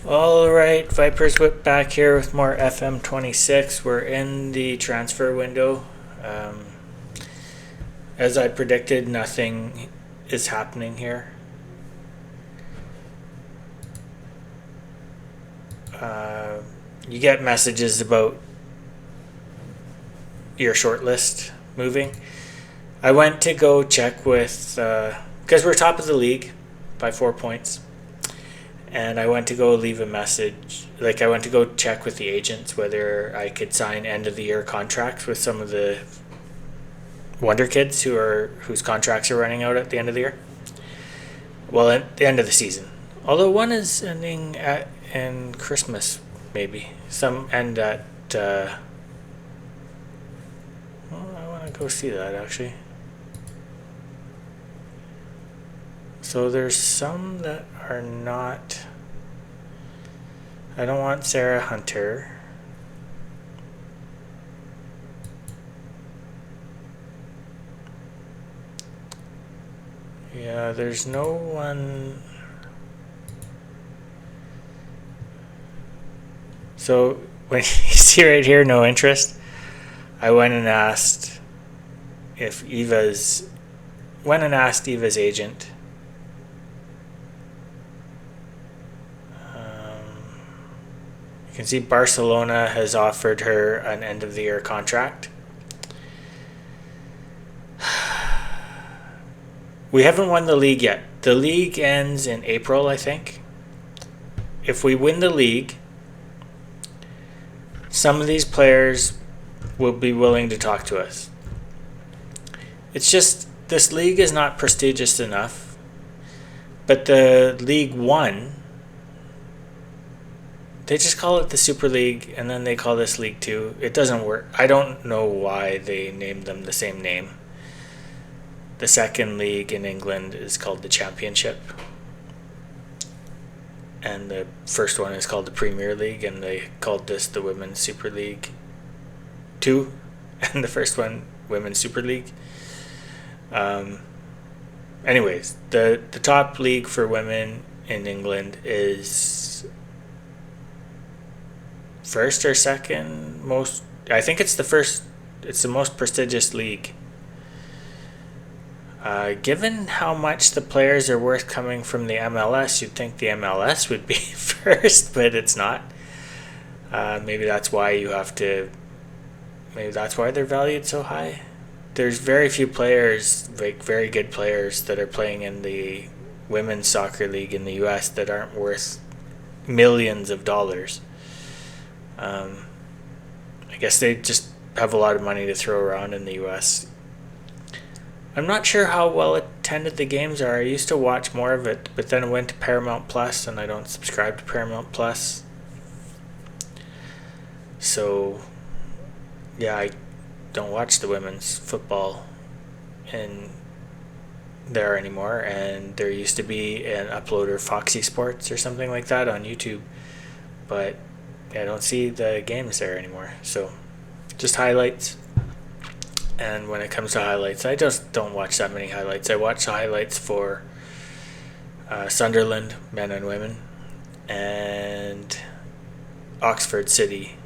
All right, Vipers Whip back here with more FM26. We're in the transfer window. Um, as I predicted, nothing is happening here. You get messages about your shortlist moving. I went to go check with, because we're top of the league by 4 points. And I went to go leave a message. I went to go check with the agents whether I could sign end of the year contracts with some of the wonder kids whose contracts are running out at the end of the year. Well, at the end of the season. Although one is ending in Christmas, maybe. Some end at. I want to go see that actually. So there's some that are not. I don't want Sarah Hunter. Yeah, there's no one. So when you see right here, no interest, I went and asked Eva's agent. You can see Barcelona has offered her an end of the year contract. We haven't won the league yet. The league ends in April, I think. If we win the league, some of these players will be willing to talk to us. It's just this league is not prestigious enough. But the League One, they just call it the Super League, and then they call this League 2. It doesn't work. I don't know why they named them the same name. The second league in England is called the Championship. And the first one is called the Premier League, and they called this the Women's Super League 2, and the first one, Women's Super League. Anyways, the top league for women in England is first or second most. I think it's the first. It's the most prestigious league. Given how much the players are worth coming from the MLS, you'd think the MLS would be first, but it's not. Maybe that's why Maybe that's why they're valued so high. There's very few players, very good players, that are playing in the women's soccer league in the U.S. that aren't worth millions of dollars. I guess they just have a lot of money to throw around in the U.S. I'm not sure how well attended the games are. I used to watch more of it, but then I went to Paramount Plus, and I don't subscribe to Paramount Plus. So, yeah, I don't watch the women's football in there anymore, and there used to be an uploader, Foxy Sports or something like that, on YouTube, but I don't see the games there anymore. So, just highlights. And when it comes to highlights, I just don't watch that many highlights. I watch the highlights for Sunderland, men and women, and Oxford City,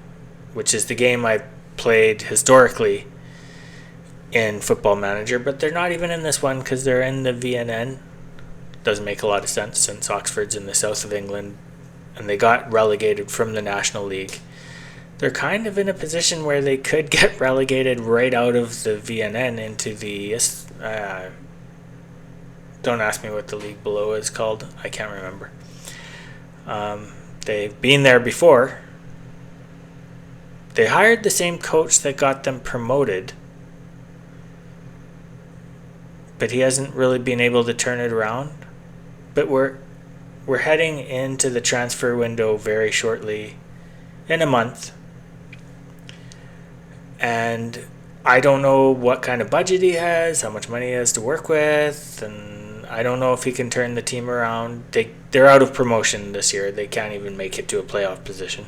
which is the game I played historically in Football Manager, but they're not even in this one because they're in the VNN. Doesn't make a lot of sense since Oxford's in the south of England and they got relegated from the National League. They're kind of in a position where they could get relegated right out of the VNN into the... don't ask me what the league below is called. I can't remember. They've been there before. They hired the same coach that got them promoted, but he hasn't really been able to turn it around. But we're heading into the transfer window very shortly, in a month. And I don't know what kind of budget he has, how much money he has to work with, and I don't know if he can turn the team around. They're out of promotion this year. They can't even make it to a playoff position.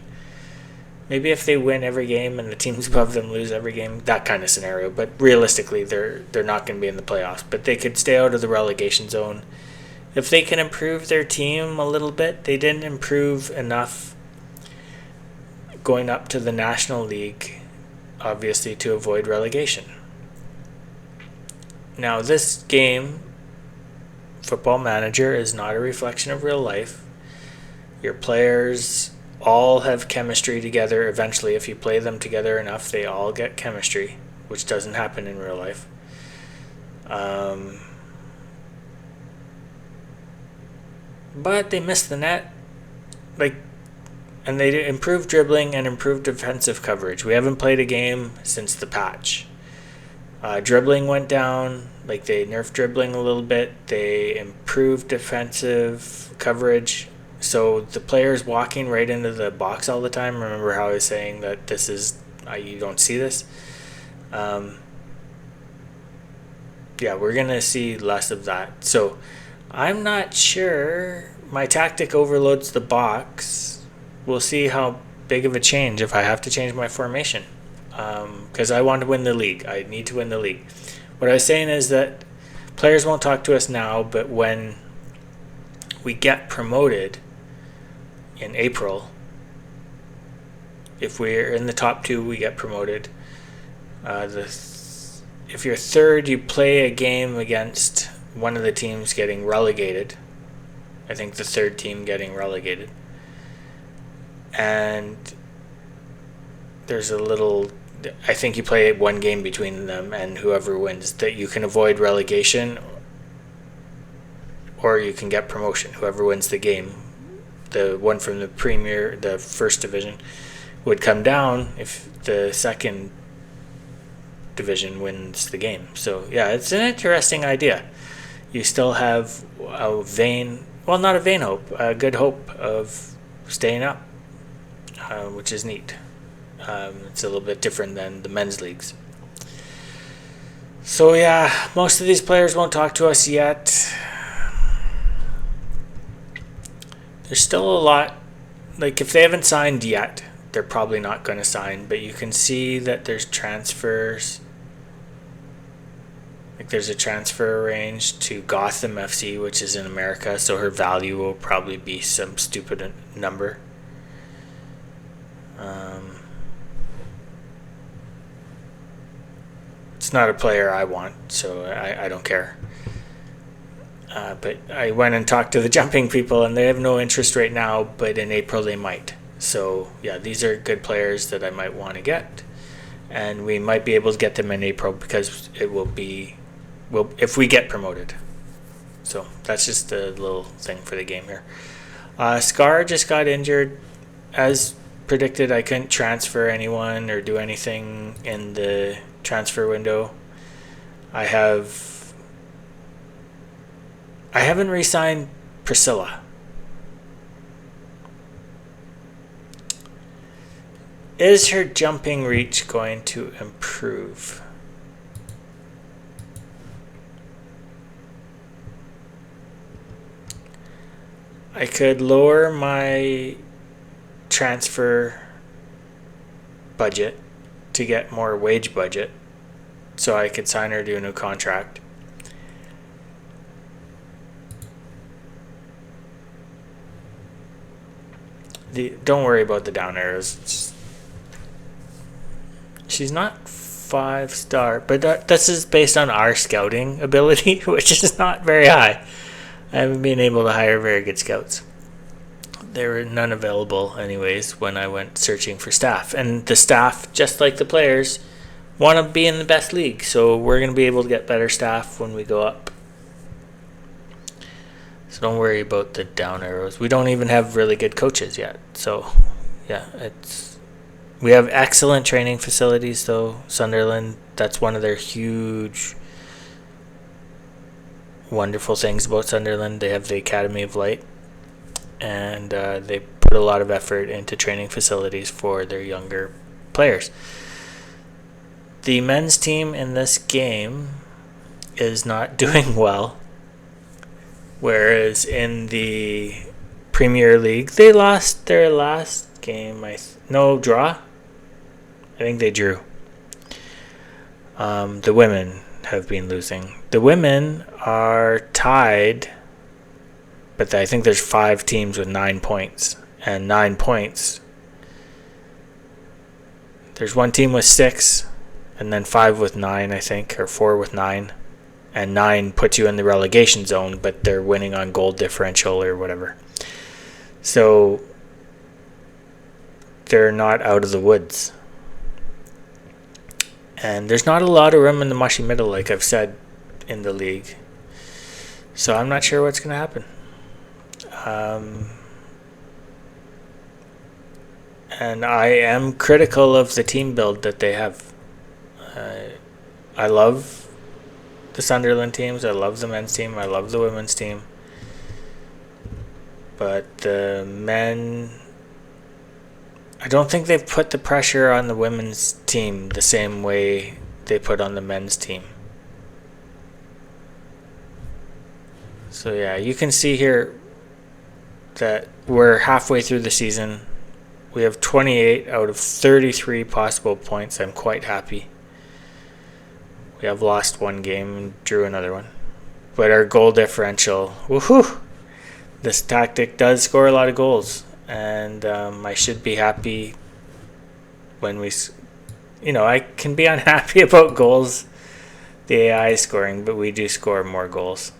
Maybe if they win every game and the teams above them lose every game, that kind of scenario. But realistically, they're not going to be in the playoffs. But they could stay out of the relegation zone if they can improve their team a little bit, they didn't improve enough going up to the National League, obviously, to avoid relegation. Now, this game, Football Manager, is not a reflection of real life. Your players all have chemistry together. Eventually, if you play them together enough, they all get chemistry, which doesn't happen in real life. But they missed the net. And they improved dribbling and improved defensive coverage. We haven't played a game since the patch. Dribbling went down. They nerfed dribbling a little bit. They improved defensive coverage. So the players walking right into the box all the time. Remember how I was saying that this is you don't see this. We're gonna see less of that. So I'm not sure. My tactic overloads the box. We'll see how big of a change if I have to change my formation. Because I want to win the league. I need to win the league. What I was saying is that players won't talk to us now, but when we get promoted in April, if we're in the top 2, we get promoted. If you're third, you play a game against one of the teams getting relegated. I think the third team getting relegated. And there's I think you play one game between them, and whoever wins, that you can avoid relegation or you can get promotion. Whoever wins the game, the one from the Premier, the first division, would come down if the second division wins the game. So yeah, it's an interesting idea. You still have a good hope of staying up, which is neat. It's a little bit different than the men's leagues. So yeah, most of these players won't talk to us yet. There's still a lot, if they haven't signed yet, they're probably not going to sign, but you can see that there's transfers. There's a transfer arranged to Gotham FC, which is in America, so her value will probably be some stupid number. It's not a player I want, so I don't care. But I went and talked to the jumping people, and they have no interest right now, but in April they might. So yeah, these are good players that I might want to get, and we might be able to get them in April because it will be, if we get promoted. So that's just a little thing for the game here. Scar just got injured. As predicted, I couldn't transfer anyone or do anything in the transfer window. I haven't re-signed Priscilla. Is her jumping reach going to improve? I could lower my transfer budget to get more wage budget so I could sign her to a new contract. Don't worry about the down arrows. She's not 5-star, but this is based on our scouting ability, which is not very high. I haven't been able to hire very good scouts. There were none available anyways when I went searching for staff. And the staff, just like the players, want to be in the best league. So we're going to be able to get better staff when we go up. So don't worry about the down arrows. We don't even have really good coaches yet. So yeah, we have excellent training facilities though. Sunderland, that's one of their huge, wonderful things about Sunderland. They have the Academy of Light, and they put a lot of effort into training facilities for their younger players. The men's team in this game is not doing well, whereas in the Premier League, they lost their last game. Draw? I think they drew. The women have been losing. The women are tied but I think there's 5 teams with 9 points. And 9 points, there's one team with 6, and then 5 with 9, I think, or 4 with 9. And 9 puts you in the relegation zone, but they're winning on goal differential or whatever. So they're not out of the woods. And there's not a lot of room in the mushy middle, like I've said, in the league. So I'm not sure what's going to happen. And I am critical of the team build that they have. I love the Sunderland teams. I love the men's team. I love the women's team. But the men, I don't think they've put the pressure on the women's team the same way they put on the men's team. So yeah, you can see here that we're halfway through the season. We have 28 out of 33 possible points. I'm quite happy. We have lost one game and drew another one. But our goal differential, woohoo! This tactic does score a lot of goals. And I should be happy when we, I can be unhappy about goals, the AI scoring, but we do score more goals.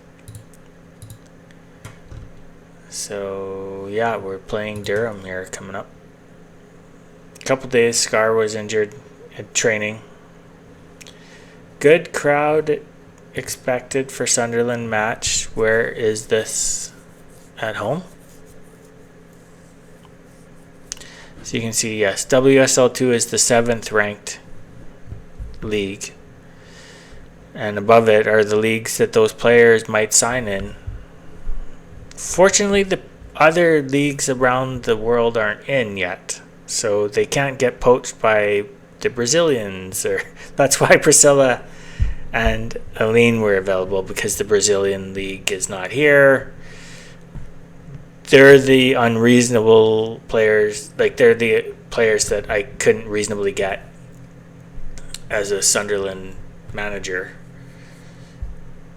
So, yeah, we're playing Durham here coming up. A couple days, Scar was injured at training. Good crowd expected for Sunderland match. Where is this? At home? So you can see, yes, WSL2 is the 7th ranked league. And above it are the leagues that those players might sign in. Fortunately, the other leagues around the world aren't in yet. So they can't get poached by the Brazilians. That's why Priscilla and Aline were available, because the Brazilian league is not here. They're the unreasonable players. Like, they're the players that I couldn't reasonably get as a Sunderland manager.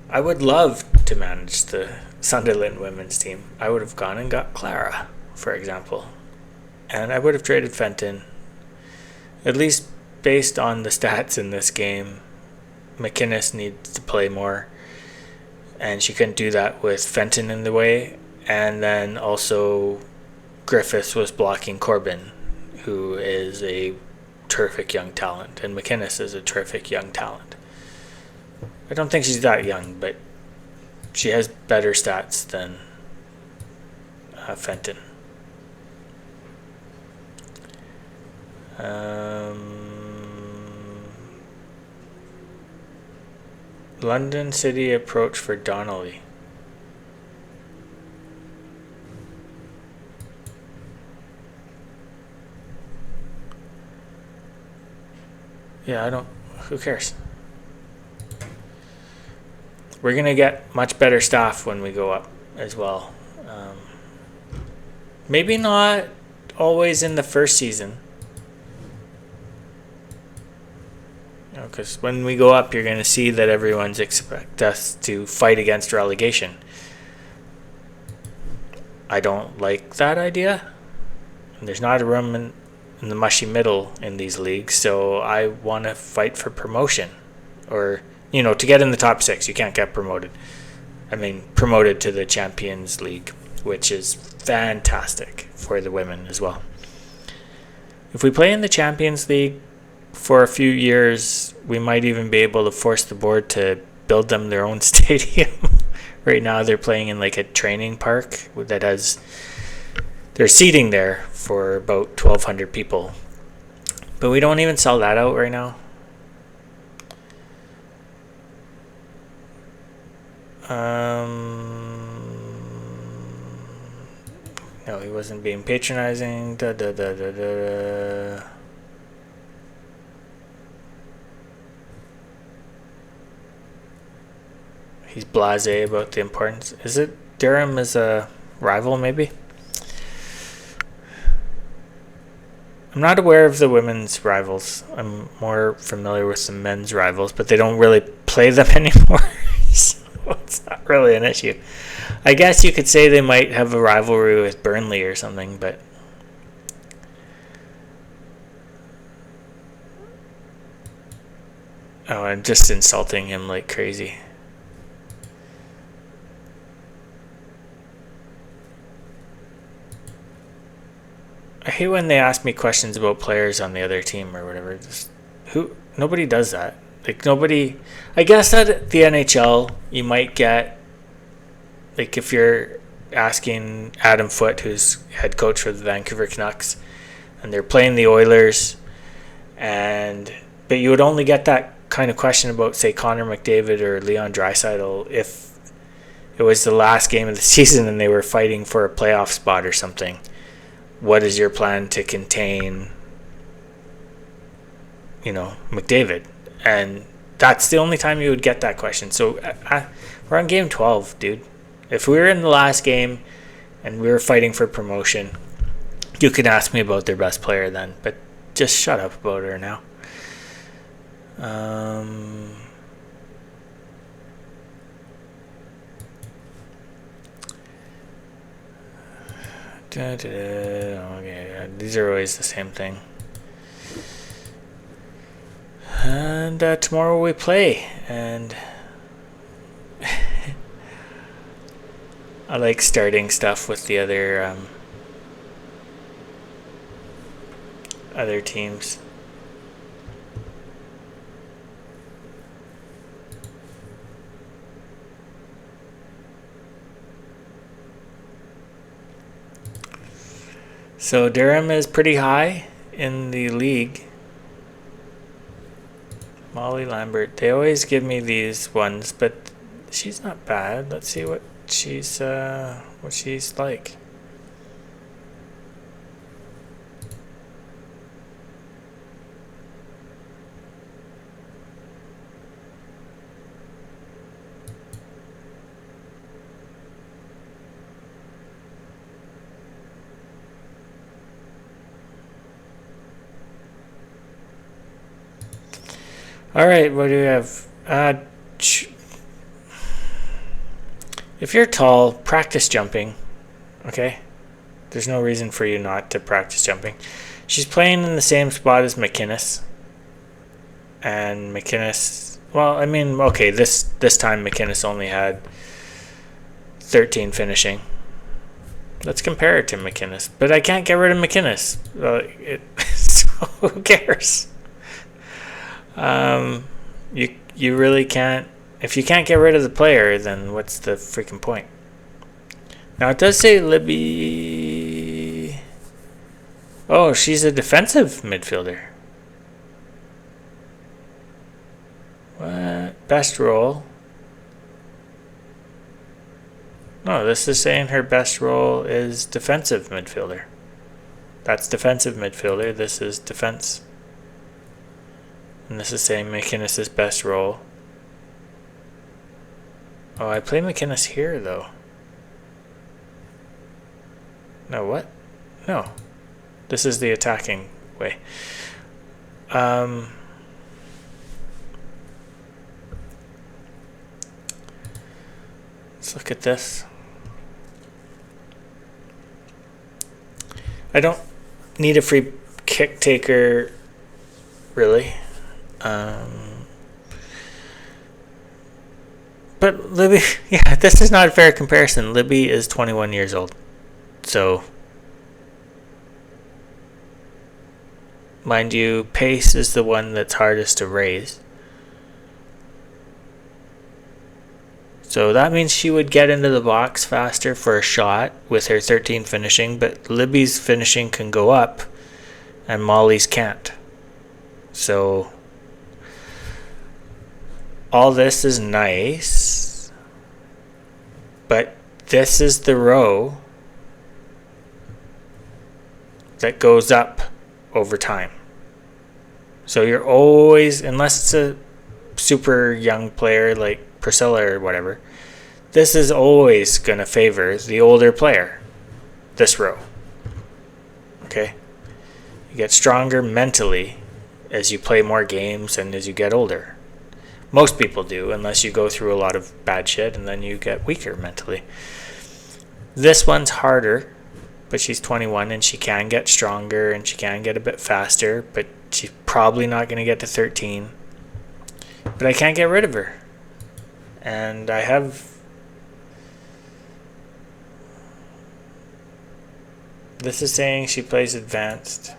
I would love to manage the Sunderland women's team. I would have gone and got Clara, for example. And I would have traded Fenton. At least based on the stats in this game, McInnes needs to play more. And she couldn't do that with Fenton in the way. And then also Griffiths was blocking Corbin, who is a terrific young talent. And McInnes is a terrific young talent. I don't think she's that young, but she has better stats than Fenton. London City approach for Donnelly. Yeah, who cares? We're going to get much better staff when we go up as well. Maybe not always in the first season. Because when we go up, you're going to see that everyone's expect us to fight against relegation. I don't like that idea. There's not a room in the mushy middle in these leagues, so I want to fight for promotion. Or, to get in the top 6, you can't get promoted. Promoted to the Champions League, which is fantastic for the women as well. If we play in the Champions League for a few years, we might even be able to force the board to build them their own stadium. Right now they're playing in like a training park that has, they're seating there for about 1,200 people. But we don't even sell that out right now. No, he wasn't being patronizing. He's blasé about the importance. Is it Durham is a rival, maybe? I'm not aware of the women's rivals. I'm more familiar with the men's rivals, but they don't really play them anymore. So it's not really an issue. I guess you could say they might have a rivalry with Burnley or something, but oh, I'm just insulting him like crazy. I hate when they ask me questions about players on the other team or whatever. Nobody does that. Like nobody. I guess at the NHL you might get, like, if you're asking Adam Foote, who's head coach for the Vancouver Canucks, and they're playing the Oilers, but you would only get that kind of question about, say, Connor McDavid or Leon Draisaitl if it was the last game of the season and they were fighting for a playoff spot or something. What is your plan to contain, McDavid? And that's the only time you would get that question. So we're on game 12, dude. If we were in the last game and we were fighting for promotion, you could ask me about their best player then, but just shut up about her now. Okay, these are always the same thing. And tomorrow we play, and I like starting stuff with the other teams. So Durham is pretty high in the league. Molly Lambert. They always give me these ones, but she's not bad. Let's see what she's like. All right, what do we have? If you're tall, practice jumping. Okay? There's no reason for you not to practice jumping. She's playing in the same spot as McInnes. And McInnes, well, I mean, okay, this time McInnes only had 13 finishing. Let's compare it to McInnes. But I can't get rid of McInnes. So who cares? You really can't. If you can't get rid of the player, then what's the freaking point? Now it does say Libby. Oh, she's a defensive midfielder. What? Best role? No, this is saying her best role is defensive midfielder. That's defensive midfielder. This is defense. And this is saying McInnes' best role. Oh, I play McInnes here, though. No, what? No. This is the attacking way. Let's look at this. I don't need a free kick taker, really. But Libby, yeah, this is not a fair comparison. Libby is 21 years old. So, mind you, pace is the one that's hardest to raise. So that means she would get into the box faster for a shot with her 13 finishing, but Libby's finishing can go up and Molly's can't. So all this is nice, but this is the row that goes up over time. So you're always, unless it's a super young player like Priscilla or whatever, this is always going to favor the older player, this row. Okay? You get stronger mentally as you play more games and as you get older. Most people do, unless you go through a lot of bad shit and then you get weaker mentally. This one's harder, but she's 21 and she can get stronger and she can get a bit faster, but she's probably not going to get to 13. But I can't get rid of her. And I have... This is saying she plays advanced.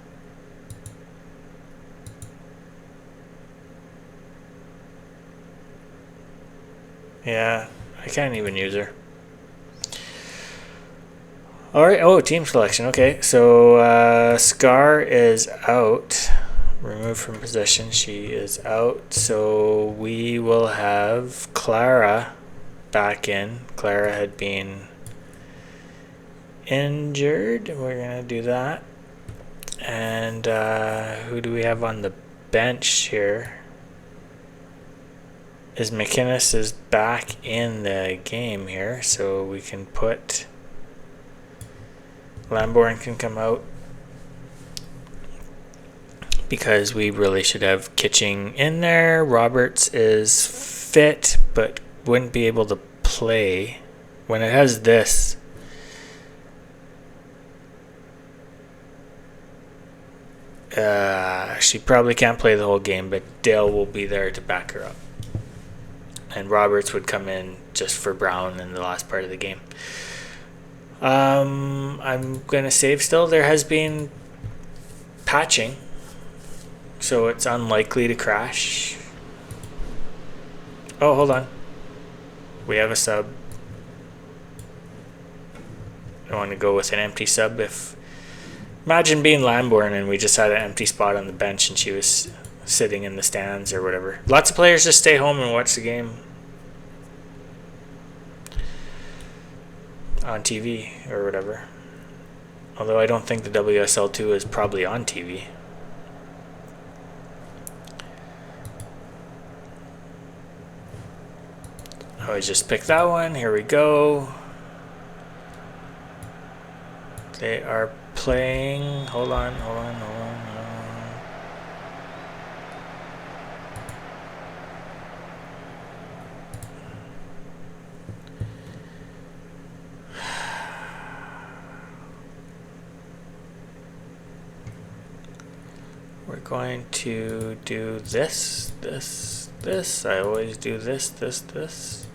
Yeah, I can't even use her. Alright, oh, team selection. Okay, so Scar is out. Removed from position. She is out. So we will have Clara back in. Clara had been injured. We're going to do that. And who do we have on the bench here? Is McInnes is back in the game here, so we can put... Lambourne can come out because we really should have Kitching in there. Roberts is fit but wouldn't be able to play. When it has this, she probably can't play the whole game, but Dale will be there to back her up. And Roberts would come in just for Brown in the last part of the game. I'm going to save still. There has been patching, so it's unlikely to crash. Oh, hold on. We have a sub. I want to go with an empty sub. Imagine being Lambourne and we just had an empty spot on the bench and she was sitting in the stands or whatever. Lots of players just stay home and watch the game on TV or whatever. Although I don't think the WSL2 is probably on TV. Oh, I just picked that one. Here we go. They are playing. Hold on. We're going to do this. I always do this.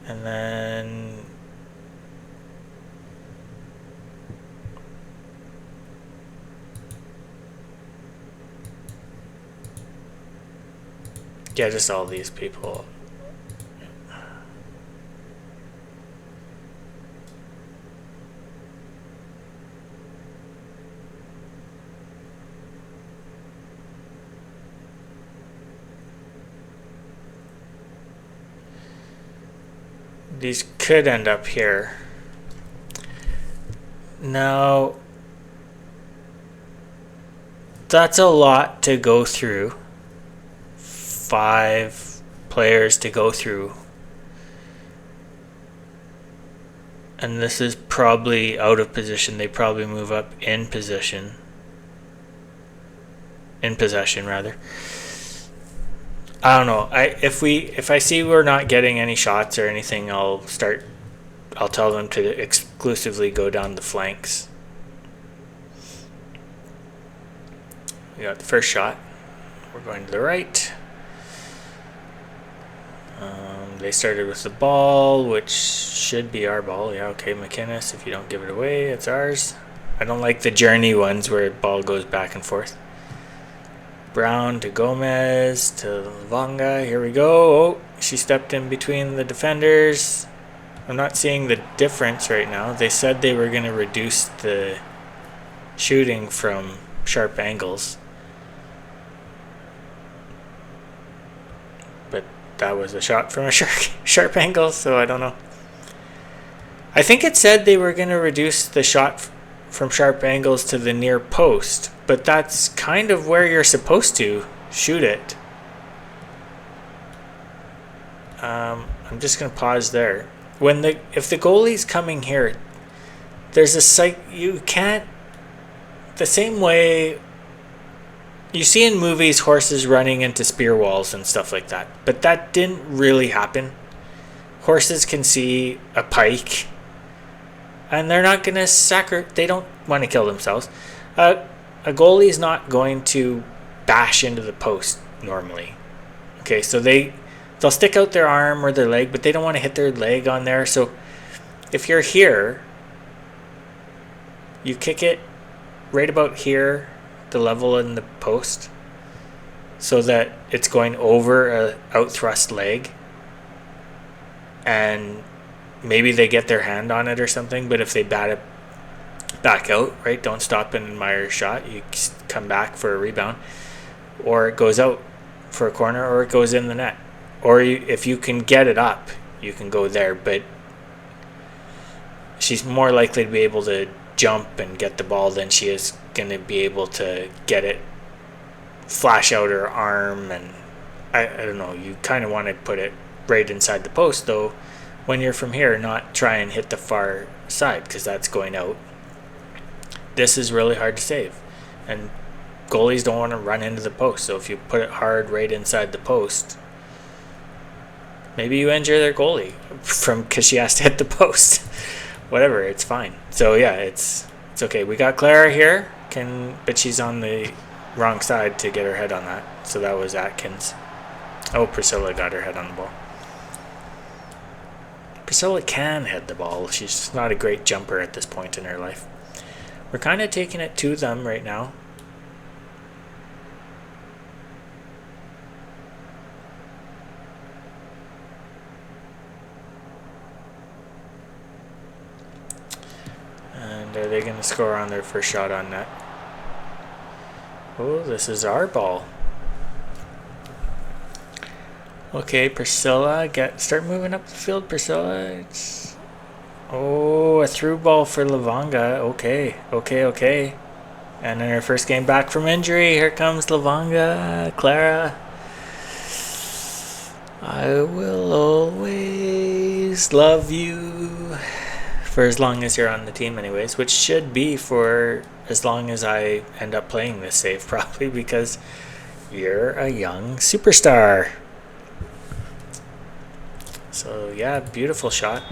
And then yeah, just all these people. These could end up here. Now, that's a lot to go through. 5 players to go through. And this is probably out of position. They probably move up in position. In possession, rather. I don't know. If I see we're not getting any shots or anything, I'll tell them to exclusively go down the flanks. We got the first shot. We're going to the right. They started with the ball, which should be our ball. Yeah, okay, McInnes, if you don't give it away, it's ours. I don't like the journey ones where the ball goes back and forth. Brown to Gomez to Vanga. Here we go. Oh, she stepped in between the defenders. I'm not seeing the difference right now. They said they were going to reduce the shooting from sharp angles. But that was a shot from a sharp angle, so I don't know. I think it said they were going to reduce the shot from sharp angles to the near post, but that's kind of where you're supposed to shoot it. I'm just going to pause there. If the goalie's coming here, there's you can't, the same way you see in movies horses running into spear walls and stuff like that, but that didn't really happen. horses can see a pike, and they're not going to they don't want to kill themselves. A goalie's not going to bash into the post normally. Okay, so they'll stick out their arm or their leg, but they don't want to hit their leg on there. So if you're here, you kick it right about here, the level in the post, so that it's going over a out thrust leg, and maybe they get their hand on it or something. But if they bat it back out, right, don't stop and admire your shot, you come back for a rebound, or it goes out for a corner, or it goes in the net, or if you can get it up, you can go there. But she's more likely to be able to jump and get the ball than she is going to be able to get it, flash out her arm. And I don't know, you kind of want to put it right inside the post though when you're from here, not try and hit the far side, because that's going out. This is really hard to save, and goalies don't want to run into the post. So if you put it hard right inside the post, maybe you injure their goalie because she has to hit the post. Whatever, it's fine. So yeah, it's okay. We got Clara here, but she's on the wrong side to get her head on that. So that was Atkins. Oh, Priscilla got her head on the ball. Priscilla can head the ball. She's just not a great jumper at this point in her life. We're kind of taking it to them right now. And are they going to score on their first shot on net? Oh, this is our ball. Okay, Priscilla, start moving up the field, Priscilla. A through ball for Lavonga. Okay. And in her first game back from injury, here comes Lavonga. Clara. I will always love you. For as long as you're on the team anyways, which should be for as long as I end up playing this save, probably, because you're a young superstar. So yeah, beautiful shot.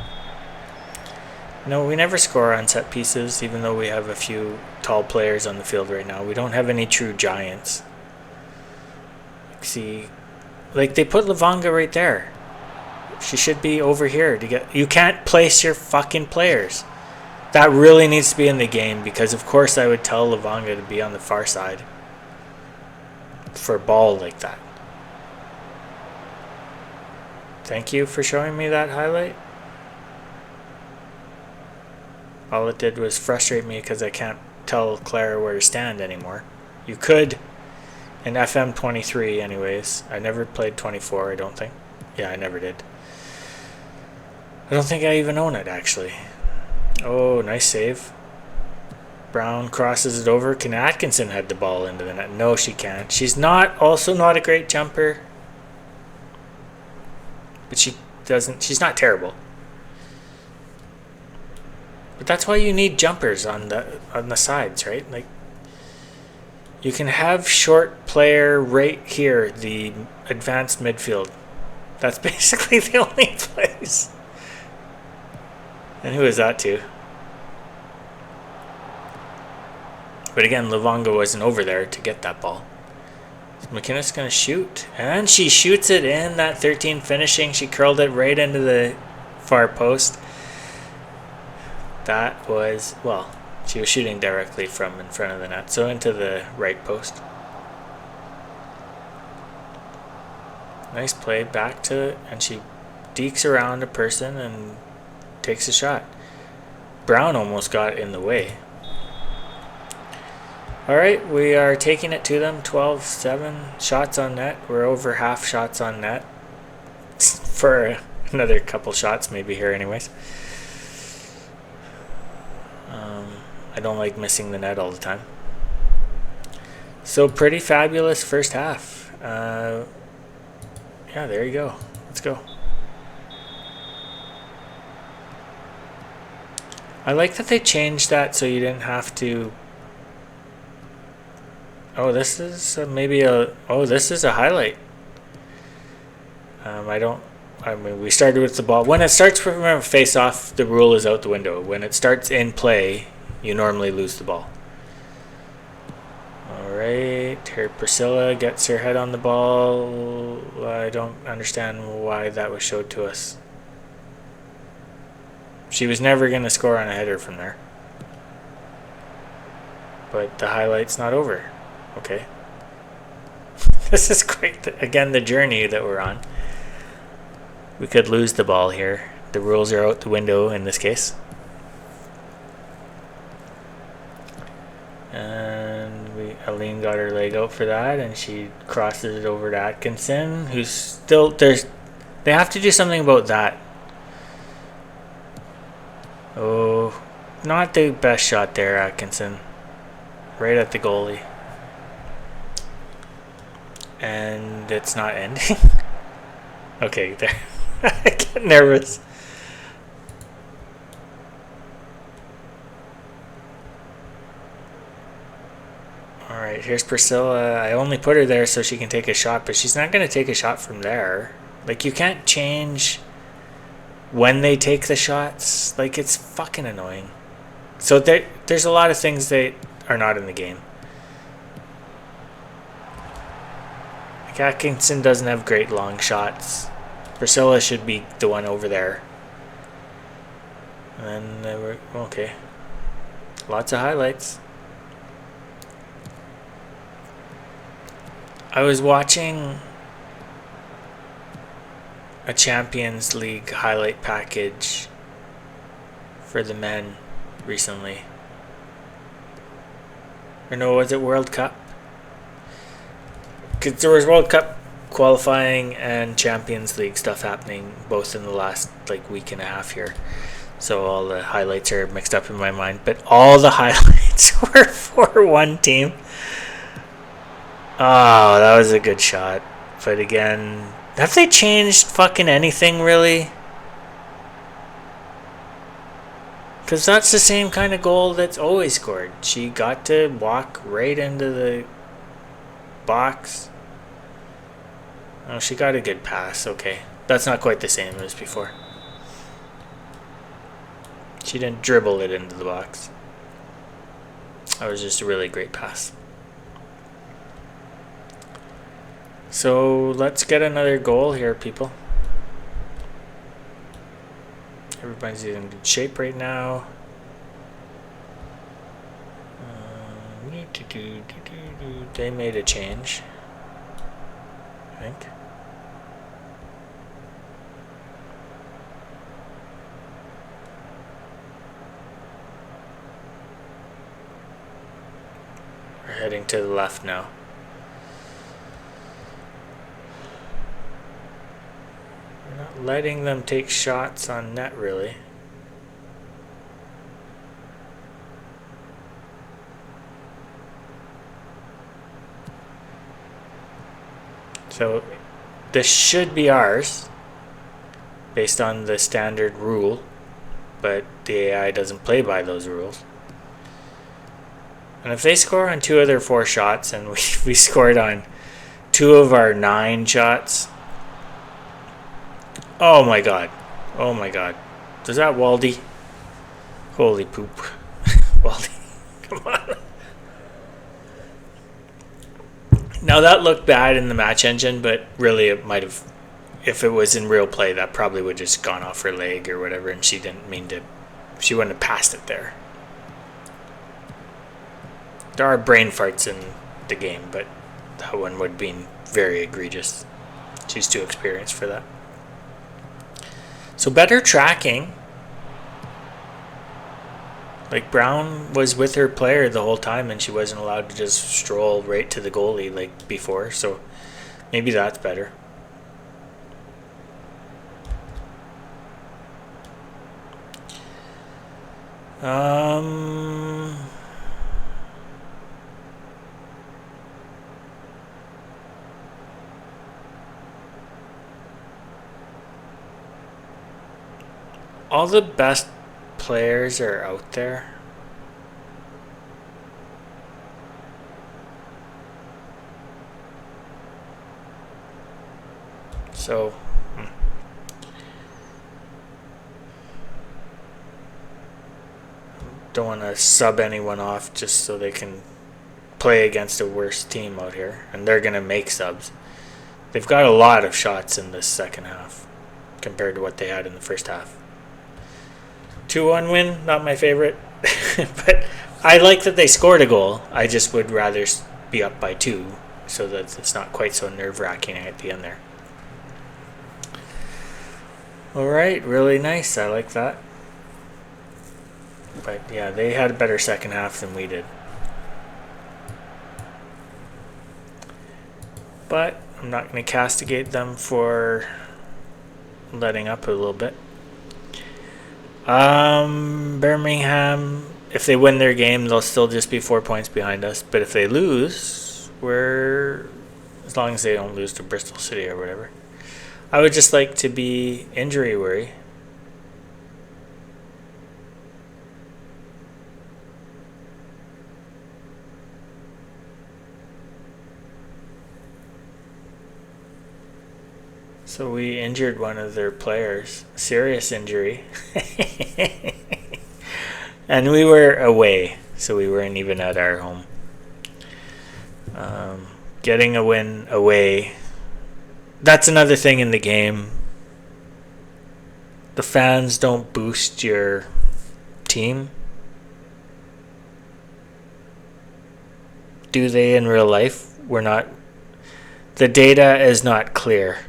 No, we never score on set pieces, even though we have a few tall players on the field right now. We don't have any true giants. See, like they put Lavonga right there. She should be over here to get. You can't place your fucking players. That really needs to be in the game, because of course I would tell Lavonga to be on the far side for a ball like that. Thank you for showing me that highlight. All it did was frustrate me because I can't tell Clara where to stand anymore. You could in FM 23 anyways. I never played 24, I don't think. Yeah, I never did. I don't think I even own it, actually. Oh, nice save. Brown crosses it over. Can Atkinson head the ball into the net? No, she can't. She's also not a great jumper. But she's not terrible. But that's why you need jumpers on the sides, right? Like, you can have short player right here, the advanced midfield. That's basically the only place. And who is that to? But again, Lavonga wasn't over there to get that ball. McKinnis going to shoot. And she shoots it in. That 13 finishing. She curled it right into the far post. That was, well, she was shooting directly from in front of the net. So into the right post. Nice play back to, and she dekes around a person and takes a shot. Brown almost got in the way. Alright, we are taking it to them. 12-7 shots on net. We're over half shots on net. For another couple shots maybe here anyways. I don't like missing the net all the time. So pretty fabulous first half. Yeah, there you go. Let's go. I like that they changed that so you didn't have to. Oh, this is maybe a. Oh, this is a highlight. I I mean, we started with the ball. When it starts from a face-off, the rule is out the window. When it starts in play, you normally lose the ball. All right, here Priscilla gets her head on the ball. I don't understand why that was showed to us. She was never going to score on a header from there. But the highlight's not over. Okay. This is quite, again, the journey that we're on. We could lose the ball here. The rules are out the window in this case. And Aline got her leg out for that, and she crosses it over to Atkinson, who's still, they have to do something about that. Oh, not the best shot there, Atkinson. Right at the goalie. And it's not ending. Okay, there. I get nervous. Alright, here's Priscilla. I only put her there so she can take a shot, but she's not going to take a shot from there. Like, you can't change when they take the shots. Like, it's fucking annoying. So there's a lot of things that are not in the game. Like, Atkinson doesn't have great long shots. Priscilla should be the one over there. And then we're okay. Lots of highlights. I was watching a Champions League highlight package for the men recently. Or no, was it World Cup? Because there was World Cup qualifying and Champions League stuff happening both in the last like week and a half here. So all the highlights are mixed up in my mind. But all the highlights were for one team. Oh, that was a good shot. But again, have they changed fucking anything really? Because that's the same kind of goal that's always scored. She got to walk right into the box. Oh, she got a good pass. Okay. That's not quite the same as before. She didn't dribble it into the box. That was just a really great pass. So let's get another goal here, people. Everybody's in good shape right now. They made a change, I think. We're heading to the left now. We're not letting them take shots on net, really. So this should be ours based on the standard rule, but the AI doesn't play by those rules. And if they score on 2 of their 4 shots and we scored on 2 of our 9 shots, oh my god, oh my god, is that Waldy? Holy poop. Waldy, come on. Now that looked bad in the match engine, but really it might have, if it was in real play, that probably would have just gone off her leg or whatever, and she didn't mean to, she wouldn't have passed it there. There are brain farts in the game, but that one would have been very egregious. She's too experienced for that. So better tracking. Like, Brown was with her player the whole time and she wasn't allowed to just stroll right to the goalie like before, so maybe that's better. All the best players are out there. So don't want to sub anyone off just so they can play against a worse team out here, and they're going to make subs. They've got a lot of shots in this second half compared to what they had in the first half. 2-1 win, not my favorite, but I like that they scored a goal. I just would rather be up by 2 so that it's not quite so nerve-wracking at the end there. All right, really nice. I like that. But yeah, they had a better second half than we did. But I'm not going to castigate them for letting up a little bit. Birmingham, if they win their game, they'll still just be 4 points behind us. But if they lose, as long as they don't lose to Bristol City or whatever. I would just like to be injury worry. So we injured one of their players. Serious injury. And we were away, so we weren't even at our home. Getting a win away. That's another thing in the game. The fans don't boost your team. Do they in real life? The data is not clear.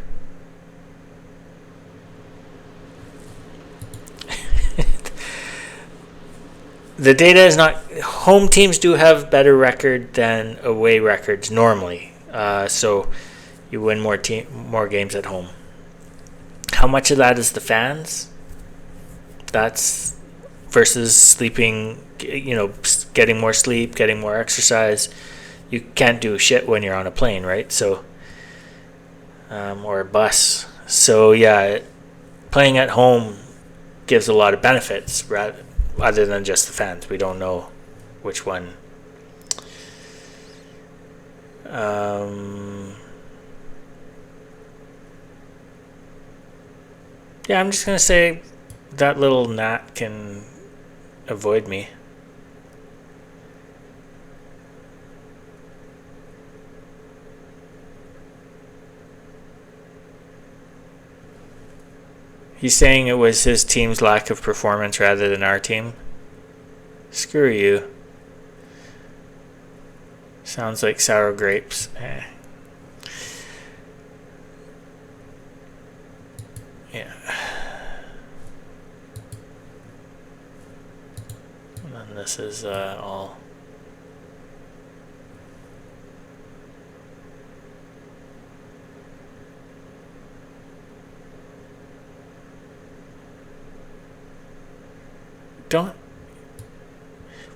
The data is not. Home teams do have better record than away records normally. So you win more games at home. How much of that is the fans? That's versus sleeping. Getting more sleep, getting more exercise. You can't do shit when you're on a plane, right? So, or a bus. So yeah, playing at home gives a lot of benefits, other than just the fans. We don't know which one. Yeah, I'm just going to say that little gnat can avoid me. He's saying it was his team's lack of performance rather than our team. Screw you. Sounds like sour grapes. Yeah. And then this is all.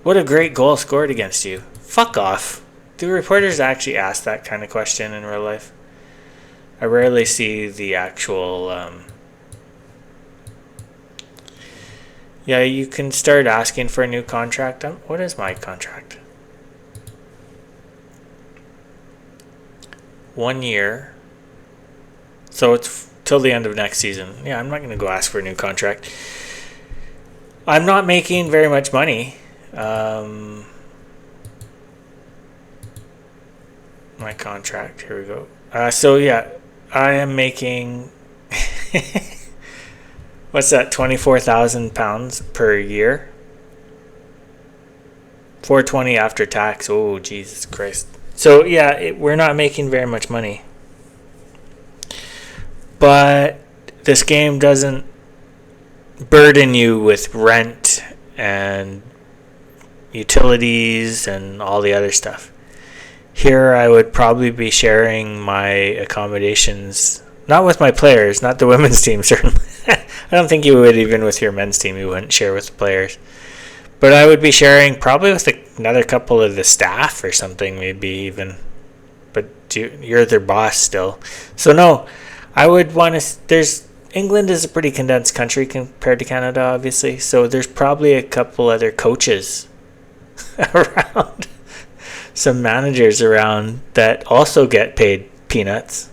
What a great goal scored against you. Fuck off. Do reporters actually ask that kind of question in real life? I rarely see the actual... Yeah, you can start asking for a new contract. What is my contract? 1 year. So it's till the end of next season. Yeah, I'm not going to go ask for a new contract. I'm not making very much money. My contract. Here we go. So yeah, I am making... What's that? £24,000 per year. $420 after tax. Oh, Jesus Christ. So yeah, we're not making very much money. But this game doesn't burden you with rent and utilities and all the other stuff. Here I would probably be sharing my accommodations, not with my players, not the women's team certainly. I don't think you would, even with your men's team, you wouldn't share with the players. But I would be sharing probably with another couple of the staff or something, maybe even. But you're their boss still. So no, I would want to... England is a pretty condensed country compared to Canada, obviously. So there's probably a couple other coaches around. Some managers around that also get paid peanuts,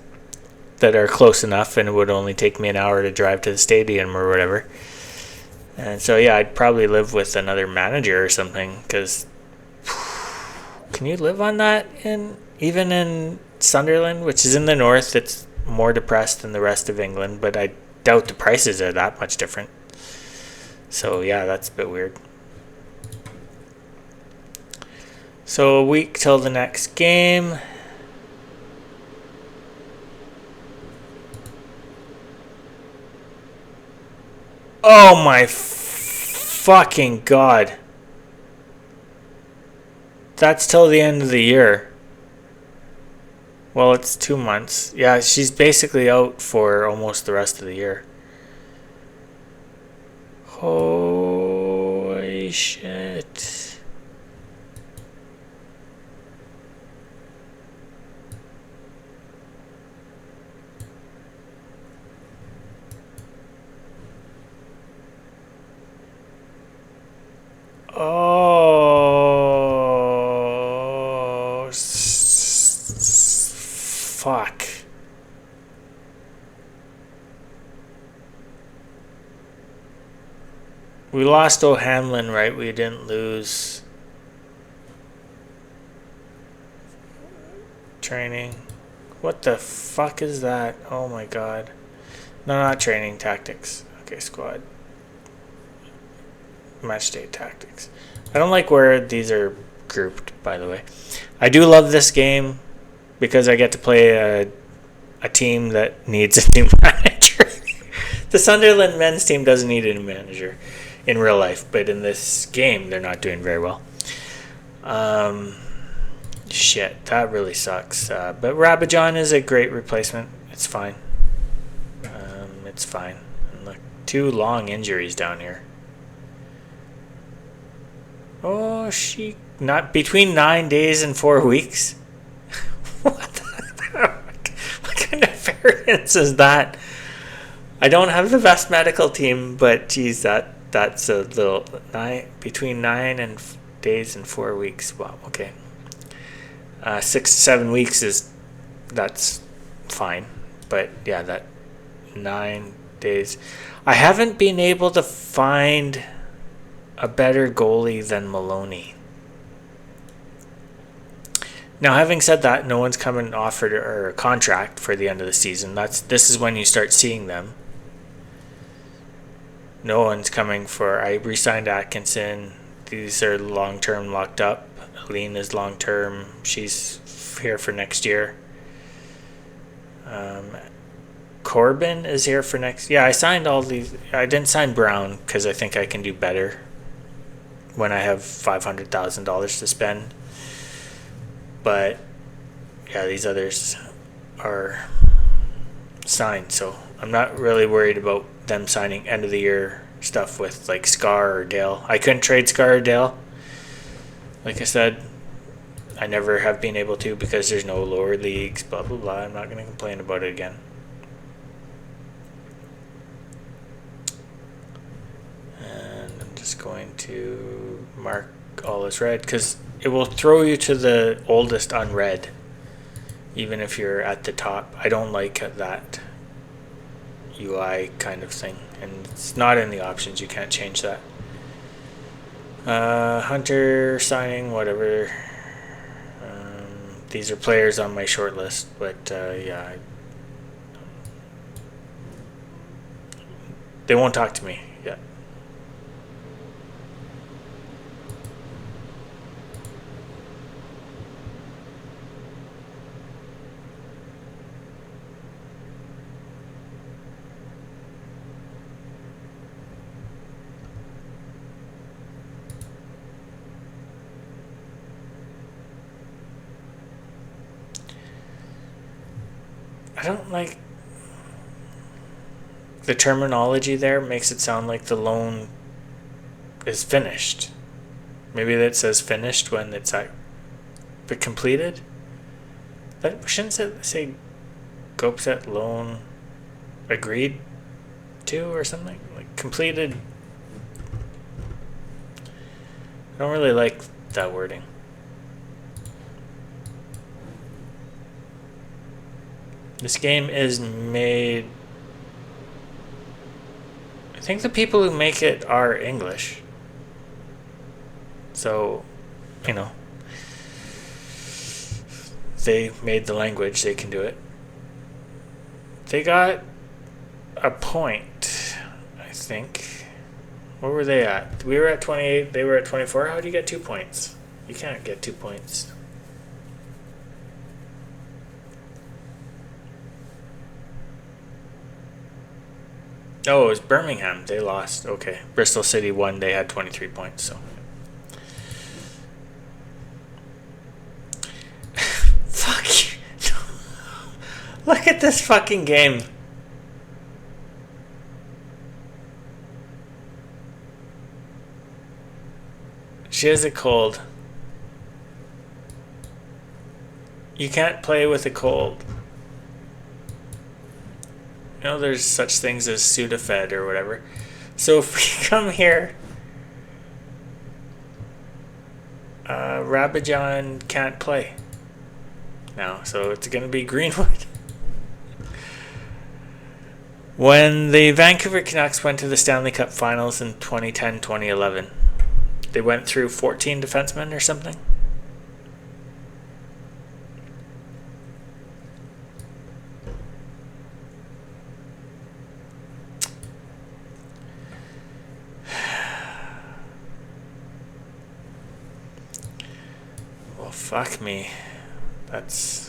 that are close enough, and it would only take me an hour to drive to the stadium or whatever. And so yeah, I'd probably live with another manager or something, because can you live on that even in Sunderland, which is in the north? It's more depressed than the rest of England, but I doubt the prices are that much different. So yeah, that's a bit weird. So a week till the next game. Oh my fucking god. That's till the end of the year. Well, it's 2 months. Yeah, she's basically out for almost the rest of the year. Holy shit. Oh, fuck. We lost O'Hanlon, right? We didn't lose training. What the fuck is that? Oh my god. No, not training, tactics. Okay, squad. Match day tactics. I don't like where these are grouped, by the way. I do love this game because I get to play a team that needs a new manager. The Sunderland men's team doesn't need a new manager in real life, but in this game, they're not doing very well. Shit, that really sucks. But Rabajon is a great replacement. It's fine. It's fine. And look, 2 long injuries down here. Oh, not between 9 days and 4 weeks. What kind of variance is that? I don't have the best medical team, but geez, that's a little between 9 days and 4 weeks. Wow. Okay. 6 to 7 weeks that's fine, but yeah, that 9 days. I haven't been able to find a better goalie than Maloney. Now, having said that, no one's come and offered a contract for the end of the season. This is when you start seeing them. No one's coming for. I re-signed Atkinson. These are long-term locked up. Aline is long-term. She's here for next year. Corbin is here for next. Yeah, I signed all these. I didn't sign Brown because I think I can do better when I have $500,000 to spend. But yeah, these others are signed, so I'm not really worried about them signing end of the year stuff with like Scar or Dale. I couldn't trade Scar or Dale. Like I said, I never have been able to because there's no lower leagues, blah blah blah. I'm not going to complain about it again. And I'm just going to mark all as red because it will throw you to the oldest unread, even if you're at the top. I don't like that UI kind of thing, and it's not in the options. You can't change that. Hunter signing, whatever. These are players on my short list, but yeah, they won't talk to me yet. I don't like the terminology there. Makes it sound like the loan is finished. Maybe that says finished when it's but completed. That shouldn't it say Gopset loan agreed to or something like completed. I don't really like that wording. This game is made, I think the people who make it are English. So, you know, they made the language, they can do it. They got a point, I think. What were they at? We were at 28, they were at 24. How do you get 2 points? You can't get 2 points. Oh, it was Birmingham. They lost. Okay. Bristol City won. They had 23 points. So, fuck you. Look at this fucking game. She has a cold. You can't play with a cold. You know, there's such things as Sudafed or whatever. So if we come here, Rabajan can't play now, so it's going to be Greenwood. When the Vancouver Canucks went to the Stanley Cup Finals in 2010-2011, they went through 14 defensemen or something. Well, fuck me. That's...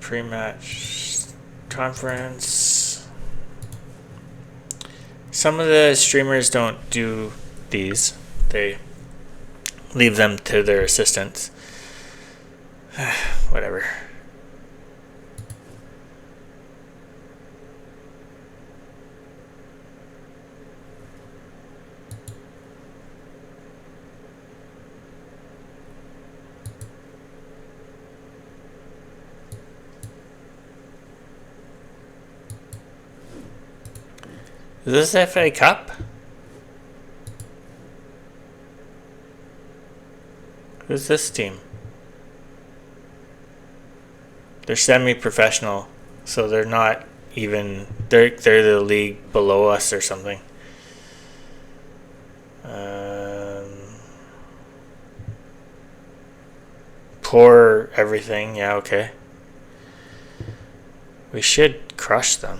pre-match conference. Some of the streamers don't do these. They leave them to their assistants. Whatever. Is this FA Cup? Who's this team? They're semi-professional, so they're not even... They're the league below us or something. Poor everything, yeah, okay. We should crush them.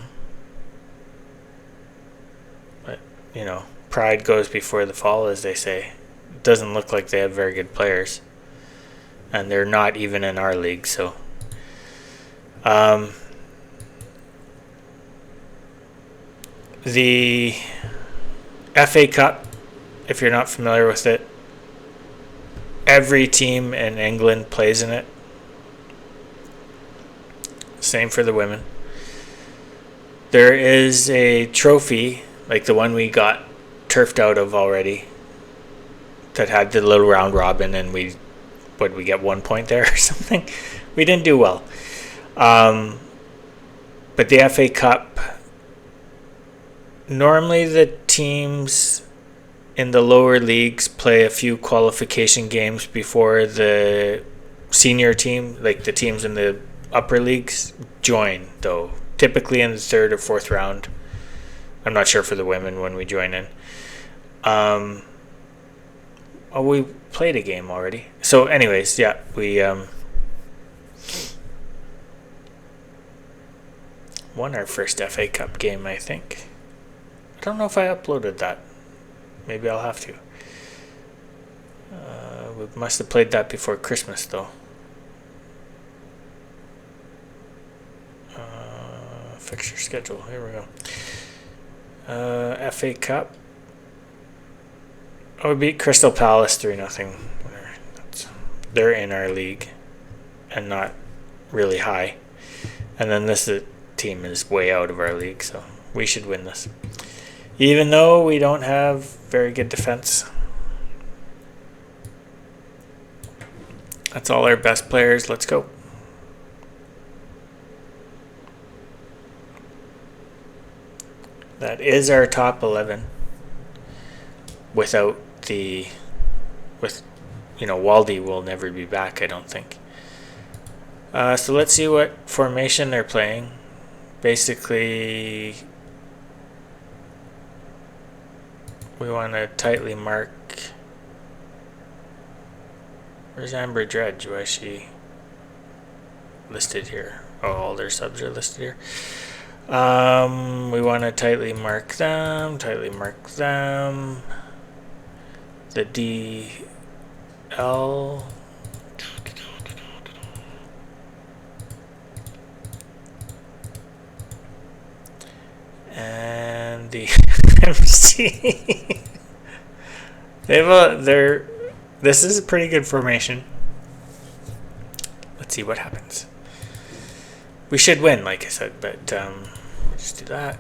You know, pride goes before the fall, as they say. It doesn't look like they have very good players. And they're not even in our league, so... the FA Cup, if you're not familiar with it, every team in England plays in it. Same for the women. There is a trophy... like the one we got turfed out of already, that had the little round robin, and we get 1 point there or something. We didn't do well. But the FA Cup, normally the teams in the lower leagues play a few qualification games before the senior team, like the teams in the upper leagues, join, though. Typically in the third or fourth round. I'm not sure for the women when we join in. We played a game already. So anyways, yeah, we won our first FA Cup game, I think. I don't know if I uploaded that. Maybe I'll have to. We must have played that before Christmas, though. Fixture schedule. Here we go. FA Cup. Oh, we beat Crystal Palace 3-0. They're in our league and not really high. And then this team is way out of our league, so we should win this. Even though we don't have very good defense. That's all our best players. Let's go. That is our top 11 with Waldy will never be back, I don't think. So let's see what formation they're playing. Basically, we want to tightly mark. Where's Amber Dredge? Why is she listed here? Oh, all their subs are listed here. We want to tightly mark them. The DL. And the MC. This is a pretty good formation. Let's see what happens. We should win, like I said, but just do that.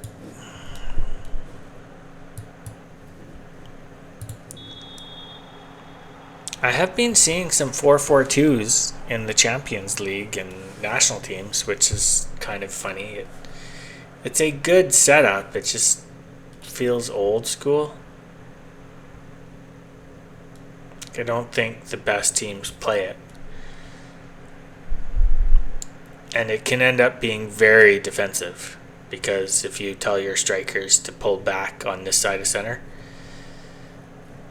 I have been seeing some 4-4-2s in the Champions League and national teams, which is kind of funny. It's a good setup. It just feels old school. I don't think the best teams play it. And it can end up being very defensive, because if you tell your strikers to pull back on this side of center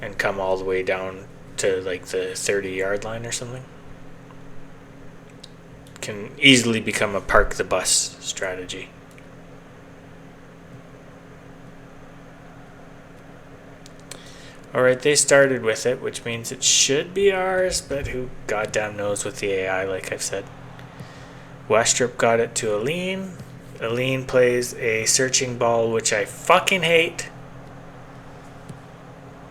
and come all the way down to like the 30-yard line or something, it can easily become a park the bus strategy. Alright, they started with it, which means it should be ours, but who goddamn knows with the AI, like I've said. Westrup got it to Aline. Aline plays a searching ball, which I fucking hate.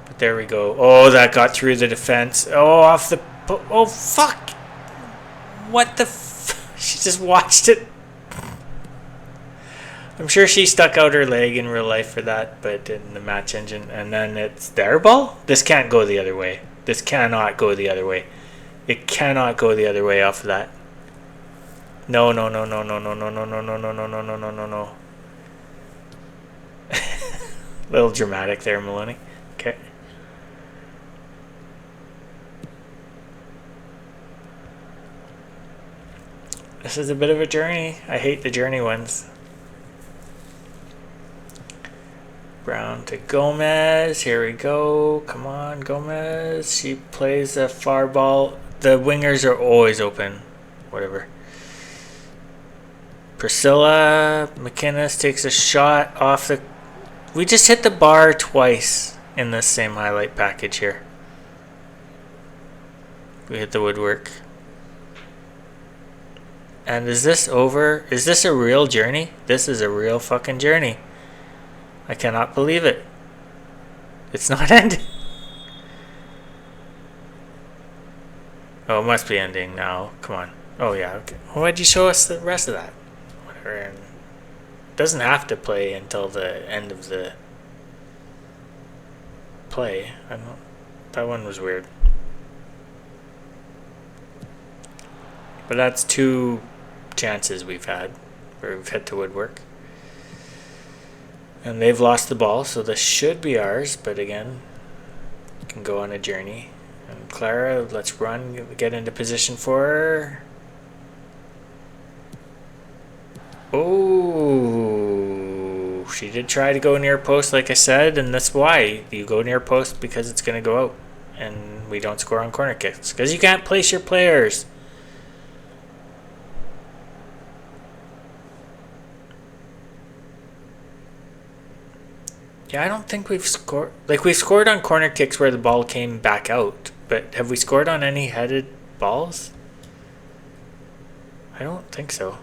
But there we go. Oh, that got through the defense. Oh, off the... Oh, fuck! What the She just watched it. I'm sure she stuck out her leg in real life for that, but in the match engine. And then it's their ball? This can't go the other way. This cannot go the other way. It cannot go the other way off of that. No. Little dramatic there, Maloney. Okay. This is a bit of a journey. I hate the journey ones. Brown to Gomez. Here we go. Come on, Gomez. She plays a far ball. The wingers are always open. Whatever. Priscilla McInnes takes a shot off the... We just hit the bar twice in this same highlight package here. We hit the woodwork. And is this over? Is this a real journey? This is a real fucking journey. I cannot believe it. It's not ending. Oh, it must be ending now. Come on. Oh, yeah. Okay. Why'd you show us the rest of that? Whatever. And it doesn't have to play until the end of the play. I don't. That one was weird. But that's 2 chances we've had where we've hit the woodwork. And they've lost the ball, so this should be ours. But again, can go on a journey. And Clara, let's run, get into position for her. Oh, she did try to go near post, like I said, and that's why you go near post, because it's going to go out. And we don't score on corner kicks, because you can't place your players. Yeah, I don't think we've scored. Like, we've scored on corner kicks where the ball came back out. But have we scored on any headed balls? I don't think so.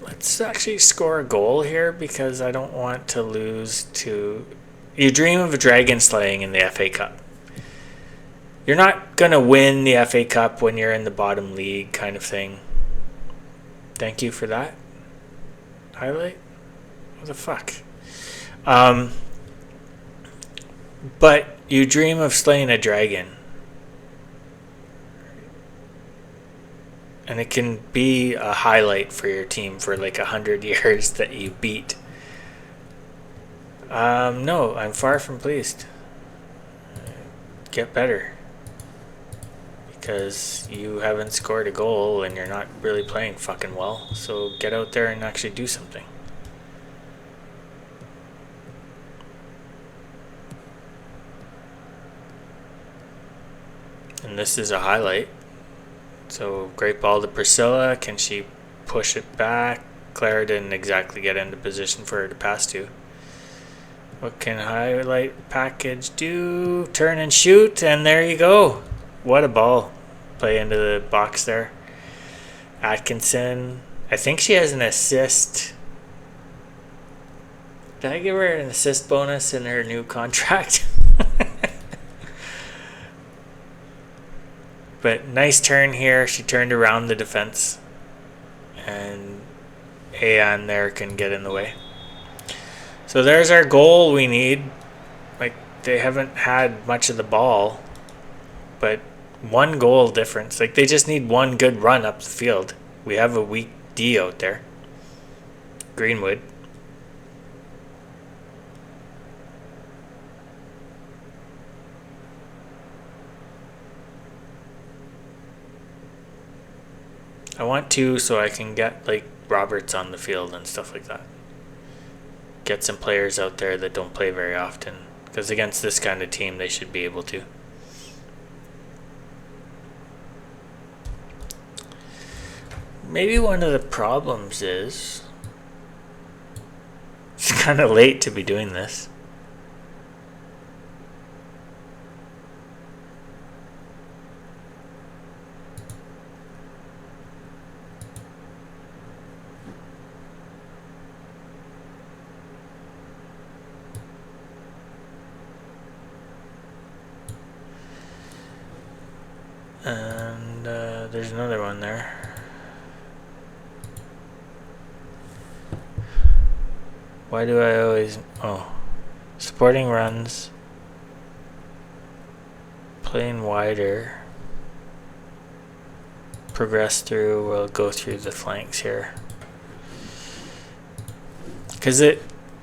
Let's actually score a goal here, because I don't want to lose to... You dream of a dragon slaying in the FA Cup. You're not going to win the FA Cup when you're in the bottom league kind of thing. Thank you for that highlight. What the fuck? But you dream of slaying a dragon. And it can be a highlight for your team for like 100 years that you beat No, I'm far from pleased. Get better. Because you haven't scored a goal and you're not really playing fucking well. So get out there and actually do something. And this is a highlight. So great ball to Priscilla. Can she push it back? Clara didn't exactly get into position for her to pass to. What can highlight package do? Turn and shoot, and there you go. What a ball. Play into the box there. Atkinson. I think she has an assist. Did I give her an assist bonus in her new contract? But nice turn here. She turned around the defense. And Ayan there can get in the way. So there's our goal we need. Like, they haven't had much of the ball. But one goal difference. Like, they just need one good run up the field. We have a weak D out there. Greenwood. I want two so I can get, like, Roberts on the field and stuff like that. Get some players out there that don't play very often. Because against this kind of team, they should be able to. Maybe one of the problems is it's kind of late to be doing this. And there's another one there. Why do I always... Oh. Supporting runs. Playing wider. Progress through. We'll go through the flanks here. Because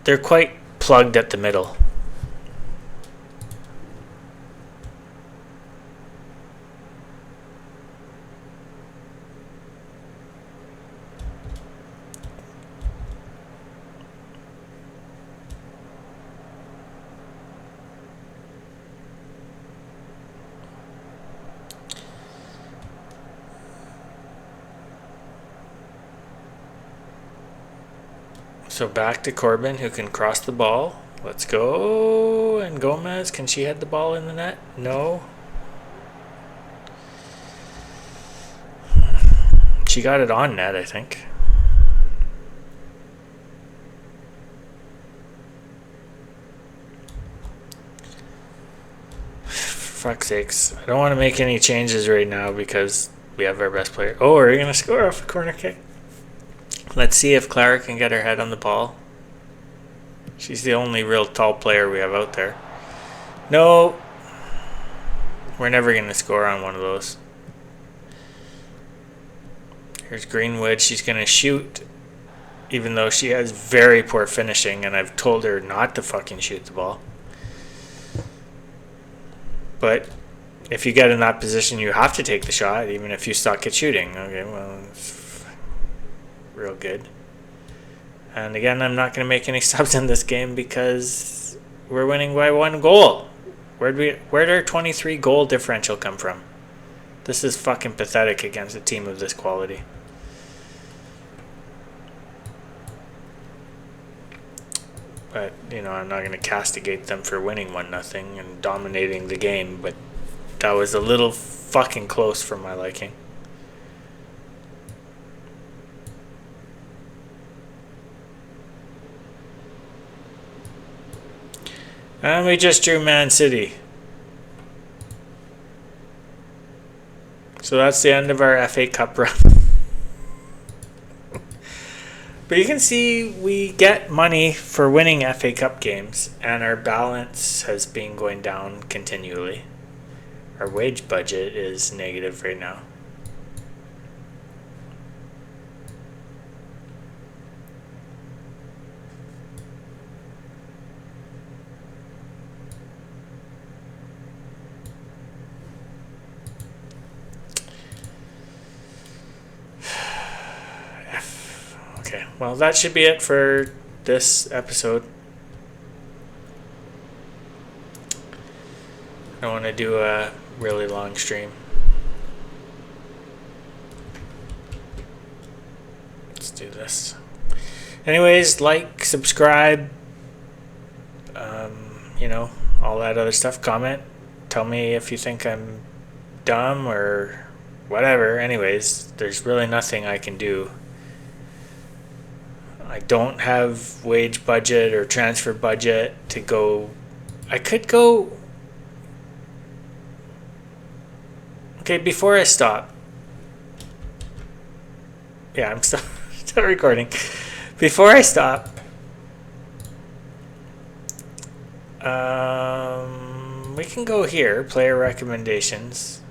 they're quite plugged at the middle. So back to Corbin, who can cross the ball. Let's go. And Gomez, can she head the ball in the net? No. She got it on net, I think. For fuck's sakes. I don't want to make any changes right now because we have our best player. Oh, are we going to score off a corner kick? Let's see if Clara can get her head on the ball. She's the only real tall player we have out there. No. We're never going to score on one of those. Here's Greenwood. She's going to shoot, even though she has very poor finishing, and I've told her not to fucking shoot the ball. But if you get in that position, you have to take the shot, even if you suck at shooting. Okay, well, it's real good. And again, I'm not going to make any subs in this game because we're winning by one goal. Where'd our 23 goal differential come from? This is fucking pathetic against a team of this quality. But, you know, I'm not going to castigate them for winning 1-0 and dominating the game, but that was a little fucking close for my liking. And we just drew Man City. So that's the end of our FA Cup run. But you can see we get money for winning FA Cup games, and our balance has been going down continually. Our wage budget is negative right now. well, that should be it for this episode. I don't want to do a really long stream. Let's do this. Anyways, like, subscribe, all that other stuff. Comment. Tell me if you think I'm dumb or whatever. Anyways, there's really nothing I can do. I don't have wage budget or transfer budget to go. I could go. Okay, before I stop. Yeah, I'm still recording. Before I stop, we can go here, player recommendations.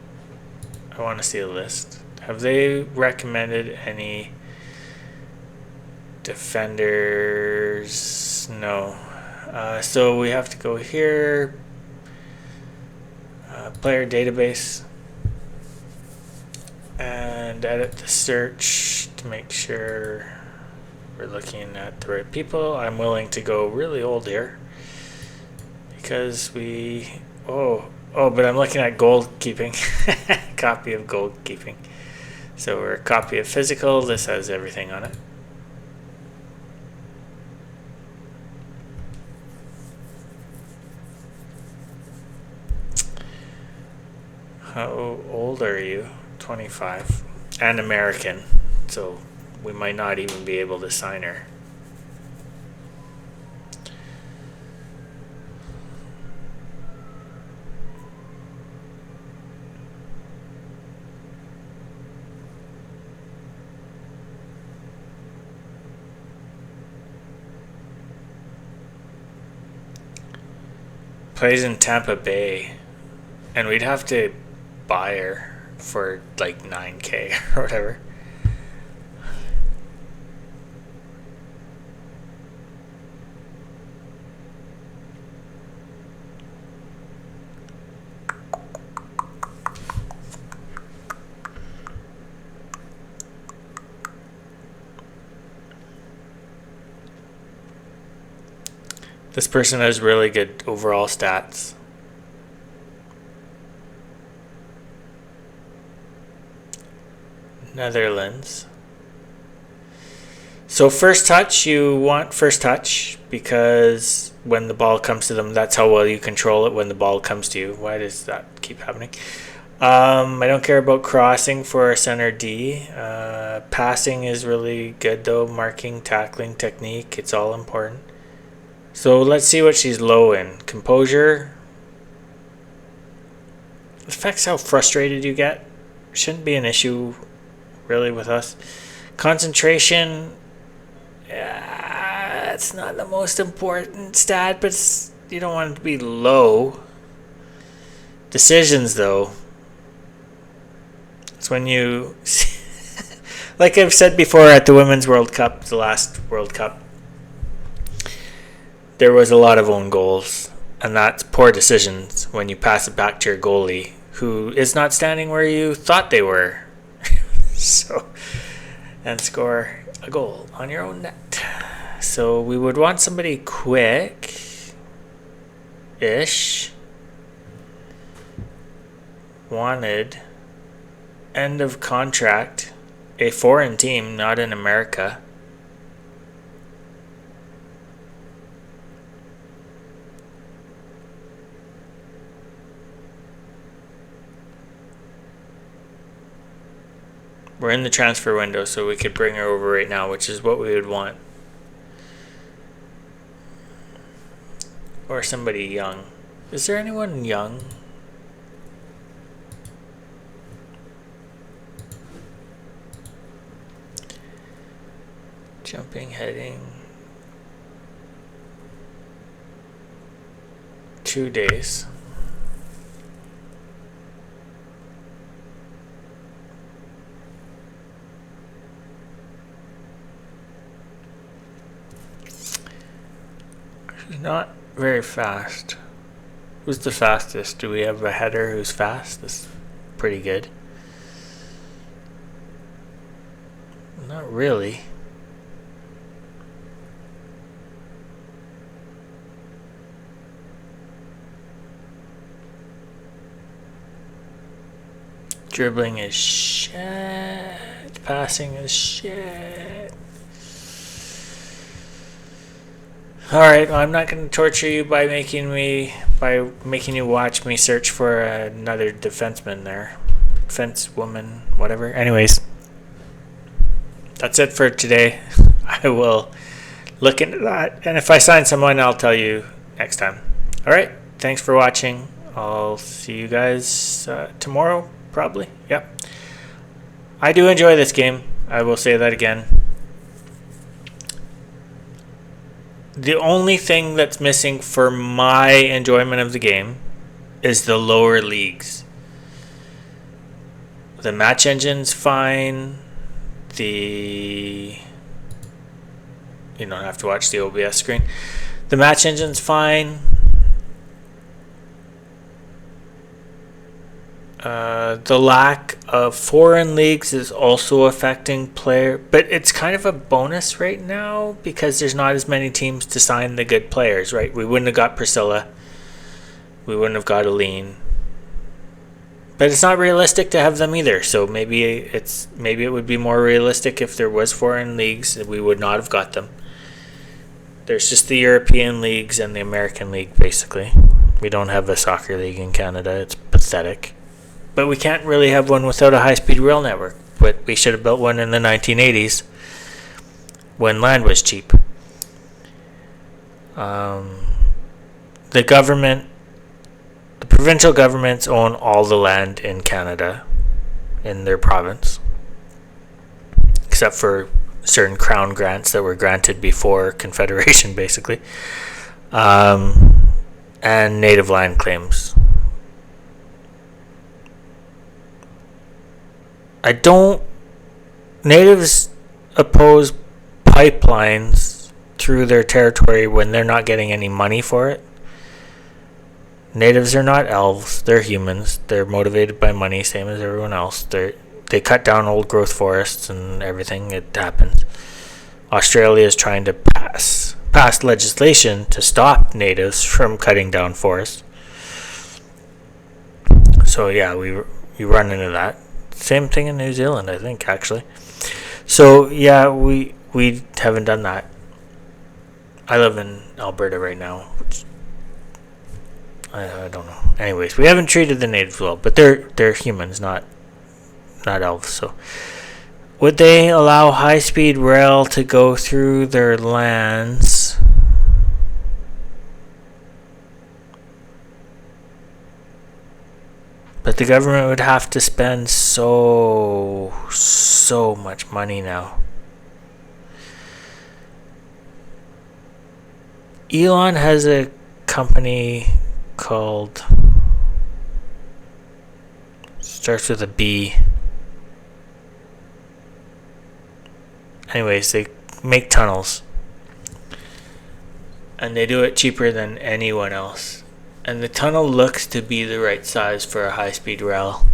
I want to see a list. Have they recommended any defenders? No. So we have to go here, player database, and edit the search to make sure we're looking at the right people. I'm willing to go really old here because but I'm looking at goalkeeping. Copy of goalkeeping. So we're a copy of physical. This has everything on it. How old are you? 25. And American. So we might not even be able to sign her. Plays in Tampa Bay. And we'd have to buy her for like $9,000 or whatever. This person has really good overall stats. Netherlands. So first touch, you want first touch because when the ball comes to them, that's how well you control it when the ball comes to you. Why does that keep happening? I don't care about crossing for a center D. Passing is really good though. Marking, tackling, technique, it's all important. So let's see what she's low in. Composure. Affects how frustrated you get. Shouldn't be an issue really with us. Concentration. It's not the most important stat, but you don't want it to be low. Decisions though. It's when you... like I've said before at the Women's World Cup, the last World Cup, there was a lot of own goals, and that's poor decisions when you pass it back to your goalie who is not standing where you thought they were. And score a goal on your own net. So we would want somebody quick-ish. Wanted. End of contract. A foreign team, not in America. We're in the transfer window, so we could bring her over right now, which is what we would want. Or somebody young. Is there anyone young? Jumping, heading. 2 days. She's not very fast. Who's the fastest? Do we have a header who's fast? That's pretty good. Not really. Dribbling is shit. Passing is shit. Alright, well, I'm not going to torture you by making you watch me search for another defenseman there. Defense woman, whatever. Anyways, that's it for today. I will look into that. And if I sign someone, I'll tell you next time. Alright, thanks for watching. I'll see you guys tomorrow, probably. Yep. I do enjoy this game. I will say that again. The only thing that's missing for my enjoyment of the game is the lower leagues. The match engine's fine. You don't have to watch the OBS screen. The match engine's fine. The lack of foreign leagues is also affecting player, but it's kind of a bonus right now because there's not as many teams to sign the good players, right? We wouldn't have got Priscilla. We wouldn't have got Aline. But it's not realistic to have them either. So maybe it would be more realistic if there was foreign leagues. We would not have got them. There's just the European leagues and the American League, basically. We don't have a soccer league in Canada. It's pathetic. But we can't really have one without a high-speed rail network. But we should have built one in the 1980s when land was cheap. The provincial governments own all the land in Canada, in their province, except for certain crown grants that were granted before Confederation, basically, and native land claims. Natives oppose pipelines through their territory when they're not getting any money for it. Natives are not elves, they're humans. They're motivated by money, same as everyone else. They cut down old growth forests and everything. It happens. Australia is trying to pass legislation to stop natives from cutting down forests. So yeah, we run into that. Same thing in New Zealand, I think, actually. So yeah, we haven't done that. I live in Alberta right now, which I don't know. Anyways, we haven't treated the natives well, but they're humans, not elves. So would they allow high-speed rail to go through their lands? But the government would have to spend so much money now. Elon has a company called, starts with a B. Anyways, they make tunnels. And they do it cheaper than anyone else. And the tunnel looks to be the right size for a high-speed rail.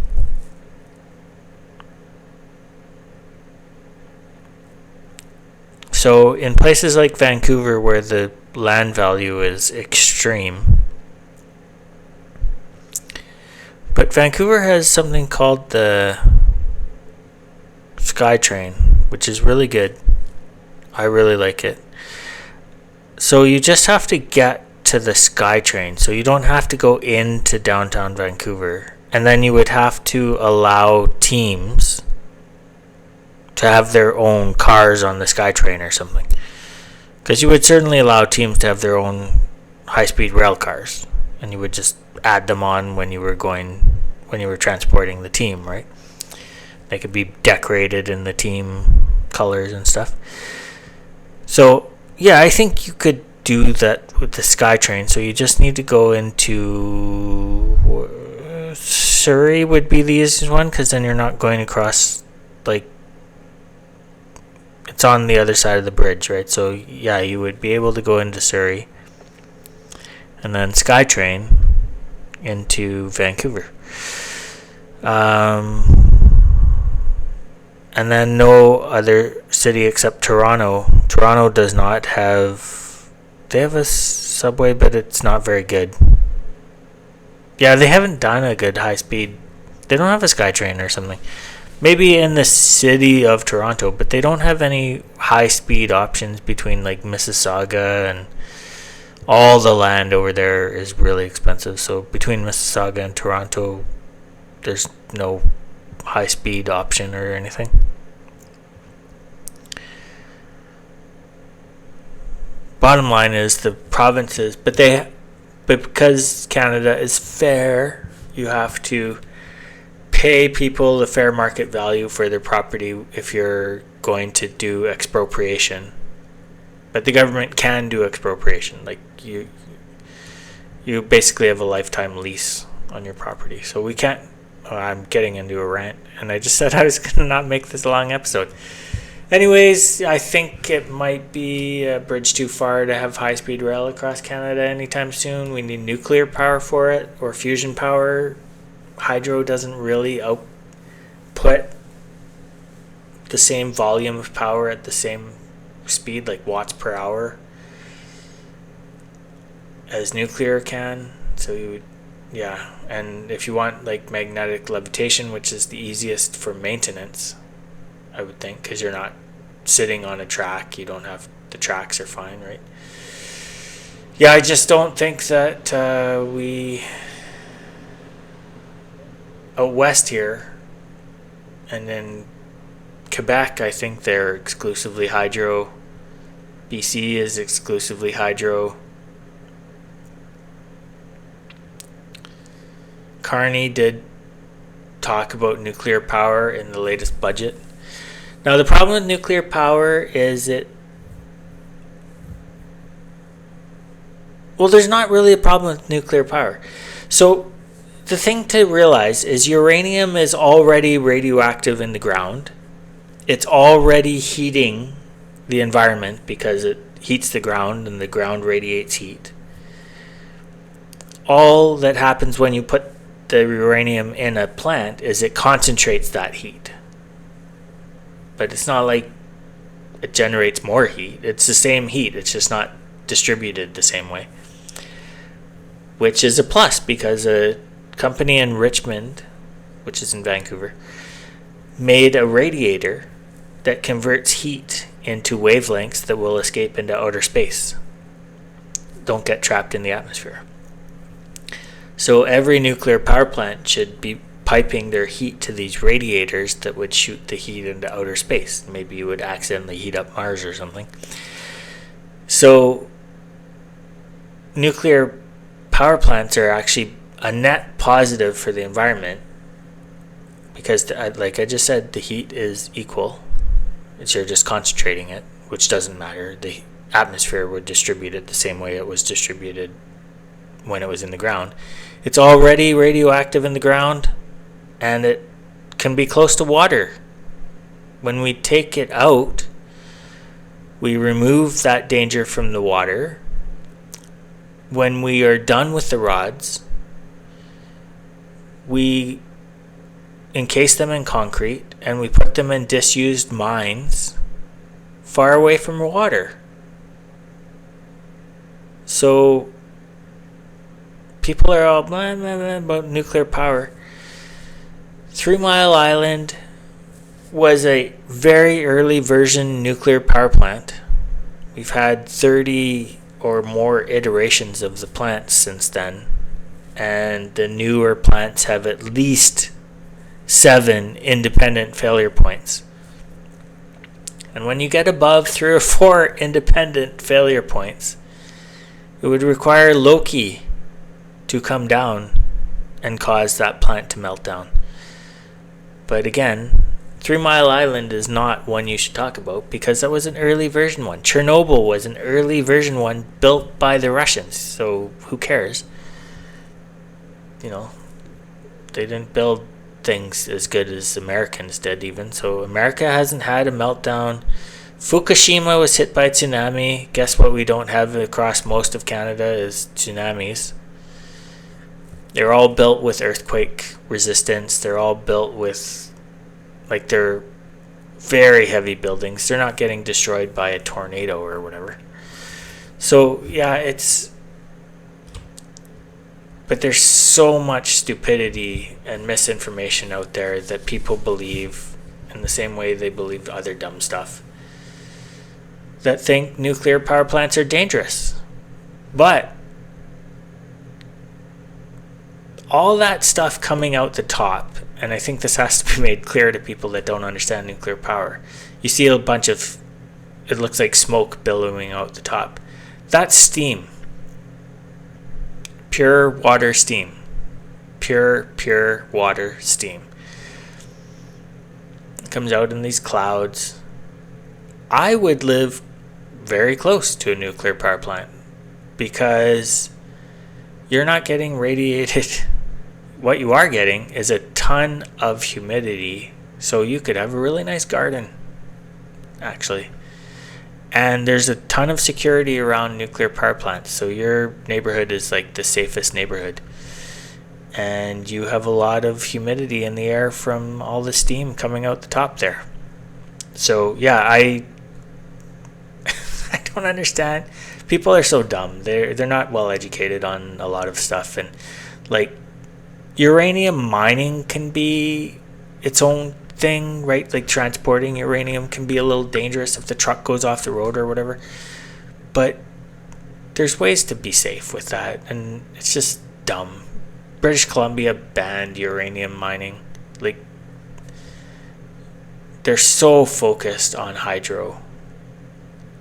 So in places like Vancouver where the land value is extreme, but Vancouver has something called the SkyTrain, which is really good. I really like it. So you just have to get to the SkyTrain, so you don't have to go into downtown Vancouver, and then you would have to allow teams to have their own cars on the SkyTrain or something, because you would certainly allow teams to have their own high-speed rail cars, and you would just add them on when you were transporting the team, right? They could be decorated in the team colors and stuff. So yeah, I think you could do that with the SkyTrain. So you just need to go into Surrey would be the easiest one, because then you're not going across, like, it's on the other side of the bridge, right? So yeah, you would be able to go into Surrey and then SkyTrain into Vancouver. And then no other city except Toronto. Toronto does not have... They have a subway, but it's not very good. Yeah, they haven't done a good high-speed They don't have a SkyTrain or something. Maybe in the city of Toronto, but they don't have any high-speed options between like Mississauga, and all the land over there is really expensive. So between Mississauga and Toronto, there's no high-speed option or anything. Bottom line is the provinces, but because Canada is fair, you have to pay people the fair market value for their property if you're going to do expropriation. But the government can do expropriation. Like you basically have a lifetime lease on your property. So we can't. I'm getting into a rant, and I just said I was going to not make this a long episode. Anyways, I think it might be a bridge too far to have high-speed rail across Canada anytime soon. We need nuclear power for it, or fusion power. Hydro doesn't really output the same volume of power at the same speed, like watts per hour, as nuclear can. So you would, yeah. And if you want like magnetic levitation, which is the easiest for maintenance, I would think, because you're not sitting on a track. You don't have, the tracks are fine, right? Yeah, I just don't think that we out west here, and then Quebec, I think they're exclusively hydro. BC is exclusively hydro. Carney did talk about nuclear power in the latest budget. Now, the problem with nuclear power is there's not really a problem with nuclear power. So the thing to realize is uranium is already radioactive in the ground. It's already heating the environment because it heats the ground and the ground radiates heat. All that happens when you put the uranium in a plant is it concentrates that heat. But it's not like it generates more heat. It's the same heat. It's just not distributed the same way. Which is a plus, because a company in Richmond, which is in Vancouver, made a radiator that converts heat into wavelengths that will escape into outer space. Don't get trapped in the atmosphere. So every nuclear power plant should be piping their heat to these radiators that would shoot the heat into outer space. Maybe you would accidentally heat up Mars or something. So nuclear power plants are actually a net positive for the environment, because like I just said, the heat is equal. You're just concentrating it, which doesn't matter. The atmosphere would distribute it the same way it was distributed when it was in the ground. It's already radioactive in the ground, and it can be close to water. When we take it out, we remove that danger from the water. When we are done with the rods, we encase them in concrete and we put them in disused mines far away from water. So people are all blah, blah, blah about nuclear power. 3 Mile Island was a very early version nuclear power plant. We've had 30 or more iterations of the plant since then, and the newer plants have at least 7 independent failure points. And when you get above 3 or 4 independent failure points, it would require Loki to come down and cause that plant to melt down. But again, 3 Mile Island is not one you should talk about, because that was an early version one. Chernobyl was an early version one built by the Russians, so who cares? You know, they didn't build things as good as Americans did even. So America hasn't had a meltdown. Fukushima was hit by a tsunami. Guess what we don't have across most of Canada is tsunamis. They're all built with earthquake resistance. They're all built with, like, they're very heavy buildings. They're not getting destroyed by a tornado or whatever. So yeah, But there's so much stupidity and misinformation out there that people believe in the same way they believe other dumb stuff, that think nuclear power plants are dangerous. But all that stuff coming out the top, and I think this has to be made clear to people that don't understand nuclear power. You see a bunch of, it looks like smoke billowing out the top. That's steam. Pure water steam. Pure water steam. It comes out in these clouds. I would live very close to a nuclear power plant because you're not getting radiated. What you are getting is a ton of humidity, so you could have a really nice garden, actually. And there's a ton of security around nuclear power plants, so your neighborhood is like the safest neighborhood. And you have a lot of humidity in the air from all the steam coming out the top there. So yeah, I don't understand. People are so dumb. They're not well educated on a lot of stuff, and like uranium mining can be its own thing, right? Like transporting uranium can be a little dangerous if the truck goes off the road or whatever. But there's ways to be safe with that, and it's just dumb. British Columbia banned uranium mining. Like, they're so focused on hydro,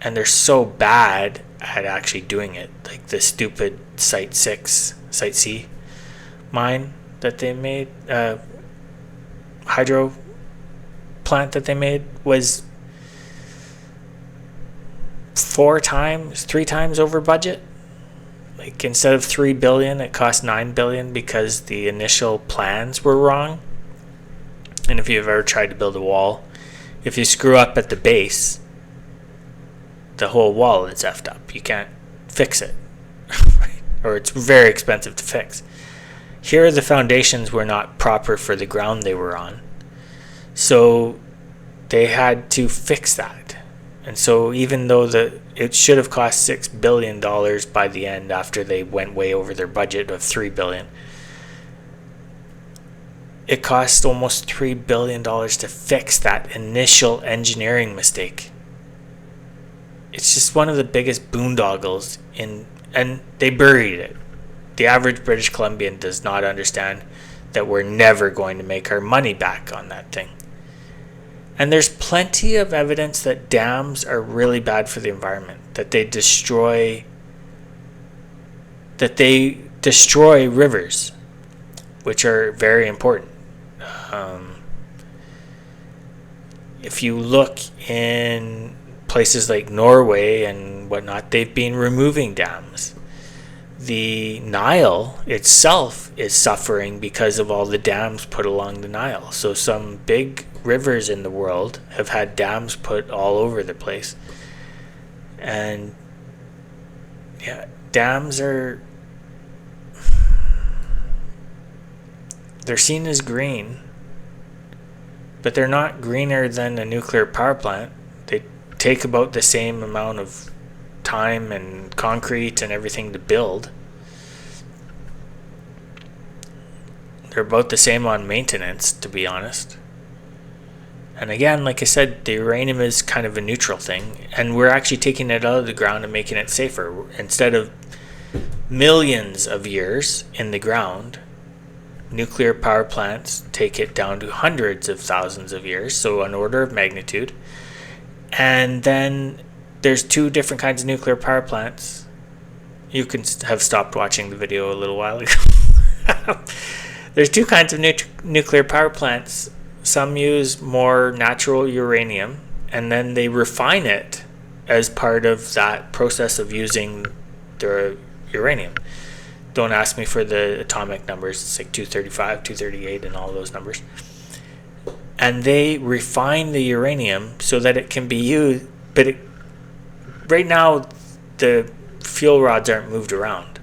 and they're so bad at actually doing it. Like the stupid Site C mine that they made, hydro plant that they made was 3 times over budget. Like, instead of $3 billion, it cost $9 billion because the initial plans were wrong. And if you've ever tried to build a wall, if you screw up at the base, the whole wall is effed up. You can't fix it, right? Or it's very expensive to fix. Here, the foundations were not proper for the ground they were on, so they had to fix that. And so even though it should have cost $6 billion by the end, after they went way over their budget of $3 billion, it cost almost $3 billion to fix that initial engineering mistake. It's just one of the biggest boondoggles and they buried it. The average British Columbian does not understand that we're never going to make our money back on that thing. And there's plenty of evidence that dams are really bad for the environment, that they destroy rivers, which are very important. If you look in places like Norway and whatnot, they've been removing dams. The Nile itself is suffering because of all the dams put along the Nile. So some big rivers in the world have had dams put all over the place. And yeah, dams they're seen as green, but they're not greener than a nuclear power plant. They take about the same amount of time and concrete and everything to build. They're about the same on maintenance, to be honest. And again, like I said, the uranium is kind of a neutral thing, and we're actually taking it out of the ground and making it safer. Instead of millions of years in the ground, nuclear power plants take it down to hundreds of thousands of years, so an order of magnitude. And then there's 2 different kinds of nuclear power plants. You can have stopped watching the video a little while ago. There's 2 kinds of nuclear power plants. Some use more natural uranium, and then they refine it as part of that process of using the uranium. Don't ask me for the atomic numbers. It's like 235, 238, and all those numbers. And they refine the uranium so that it can be used, but right now the fuel rods aren't moved around.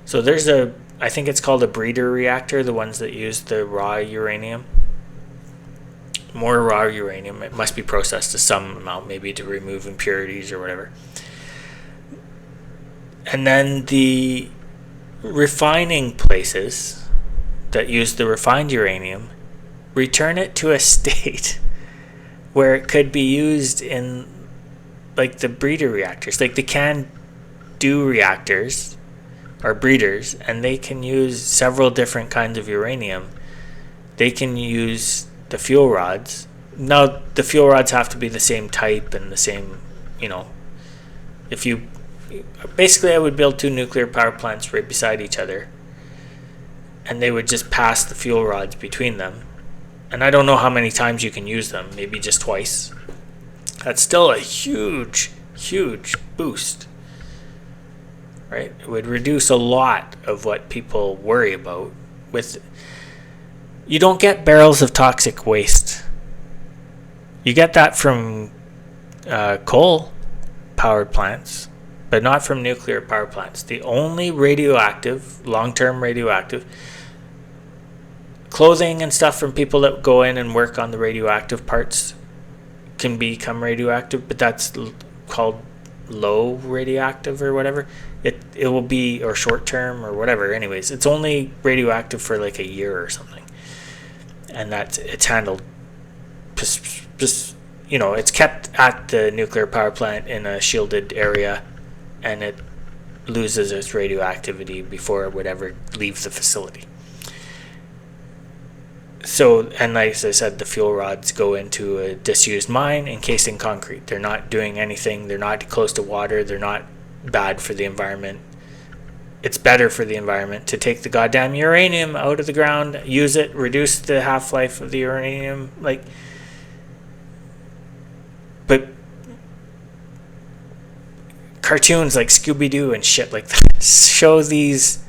So there's I think it's called a breeder reactor, the ones that use the raw uranium. More raw uranium. It must be processed to some amount, maybe to remove impurities or whatever. And then the refining places that use the refined uranium return it to a state where it could be used in like the breeder reactors, like the CANDU reactors are breeders, and they can use several different kinds of uranium. They can use the fuel rods. Now, the fuel rods have to be the same type and the same, if you, basically I would build 2 nuclear power plants right beside each other, and they would just pass the fuel rods between them. And I don't know how many times you can use them, maybe just twice. That's still a huge, huge boost, right? It would reduce a lot of what people worry about. You don't get barrels of toxic waste. You get that from coal powered plants, but not from nuclear power plants. The only radioactive, long-term radioactive, clothing and stuff from people that go in and work on the radioactive parts can become radioactive, but that's called low radioactive or whatever. It will be, or short term or whatever. Anyways, it's only radioactive for like a year or something, and it's handled. It's kept at the nuclear power plant in a shielded area, and it loses its radioactivity before it would ever leave the facility. So, and like I said, the fuel rods go into a disused mine encased in concrete. They're not doing anything. They're not close to water. They're not bad for the environment. It's better for the environment to take the goddamn uranium out of the ground, use it, reduce the half-life of the uranium. But cartoons like Scooby-Doo and shit like that show these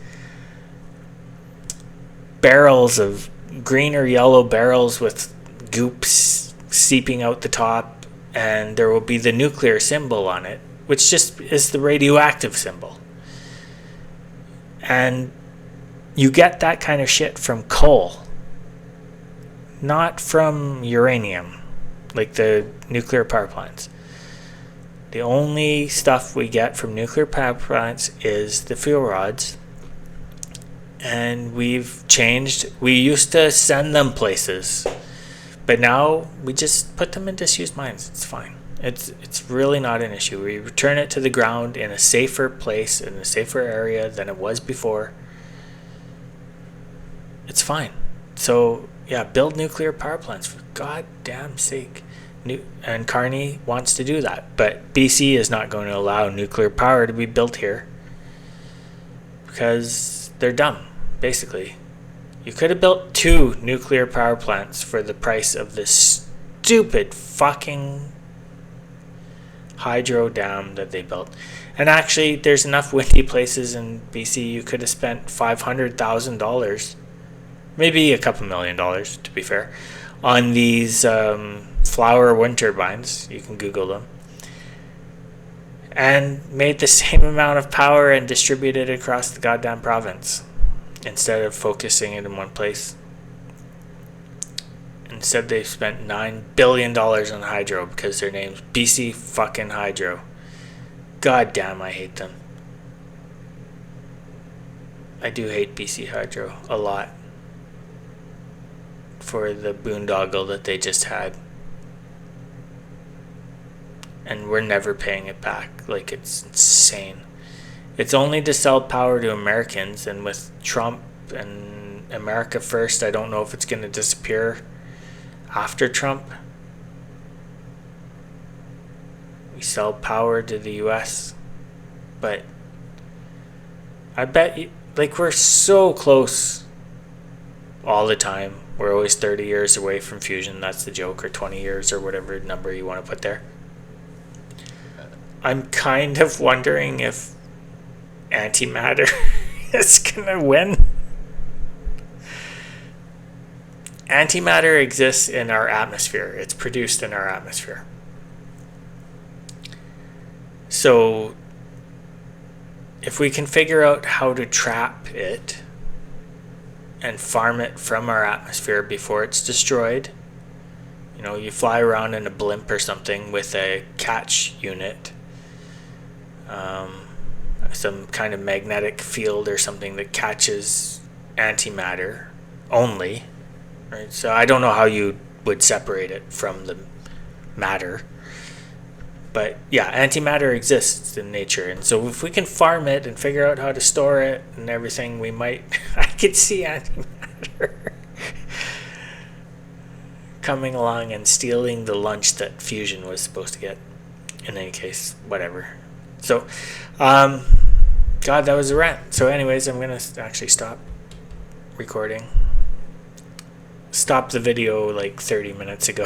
barrels of green or yellow barrels with goops seeping out the top, and there will be the nuclear symbol on it, which just is the radioactive symbol. And you get that kind of shit from coal, not from uranium, like the nuclear power plants. The only stuff we get from nuclear power plants is the fuel rods. And we've changed. We used to send them places, but now we just put them in disused mines. It's fine. It's really not an issue. We return it to the ground in a safer place, in a safer area than it was before. It's fine. So yeah, build nuclear power plants for goddamn sake. And Carney wants to do that, but BC is not going to allow nuclear power to be built here because they're dumb. Basically, you could have built 2 nuclear power plants for the price of this stupid fucking hydro dam that they built. And actually, there's enough windy places in BC you could have spent $500,000, maybe a couple $1 million to be fair, on these flower wind turbines. You can Google them. And made the same amount of power and distributed it across the goddamn province, instead of focusing it in one place. Instead, they've spent $9 billion on hydro because their name's BC fucking Hydro. God damn, I hate them. I do hate BC Hydro a lot for the boondoggle that they just had. And we're never paying it back. Like, it's insane. It's only to sell power to Americans, and with Trump and America First, I don't know if it's going to disappear after Trump. We sell power to the US, but I bet you, like, we're so close all the time. We're always 30 years away from fusion. That's the joke, or 20 years, or whatever number you want to put there. I'm kind of wondering if antimatter is gonna win. Antimatter exists in our atmosphere. It's produced in our atmosphere. So if we can figure out how to trap it and farm it from our atmosphere before it's destroyed, you fly around in a blimp or something with a catch unit. some kind of magnetic field or something that catches antimatter only, right? So I don't know how you would separate it from the matter. But yeah, antimatter exists in nature, and so if we can farm it and figure out how to store it and everything, we might. I could see antimatter coming along and stealing the lunch that fusion was supposed to get. In any case, whatever. So, God, that was a rant. So, anyways, I'm gonna actually stop recording. Stop the video like 30 minutes ago.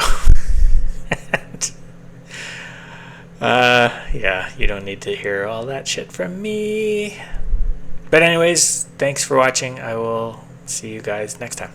Yeah, you don't need to hear all that shit from me. But anyways, thanks for watching. I will see you guys next time.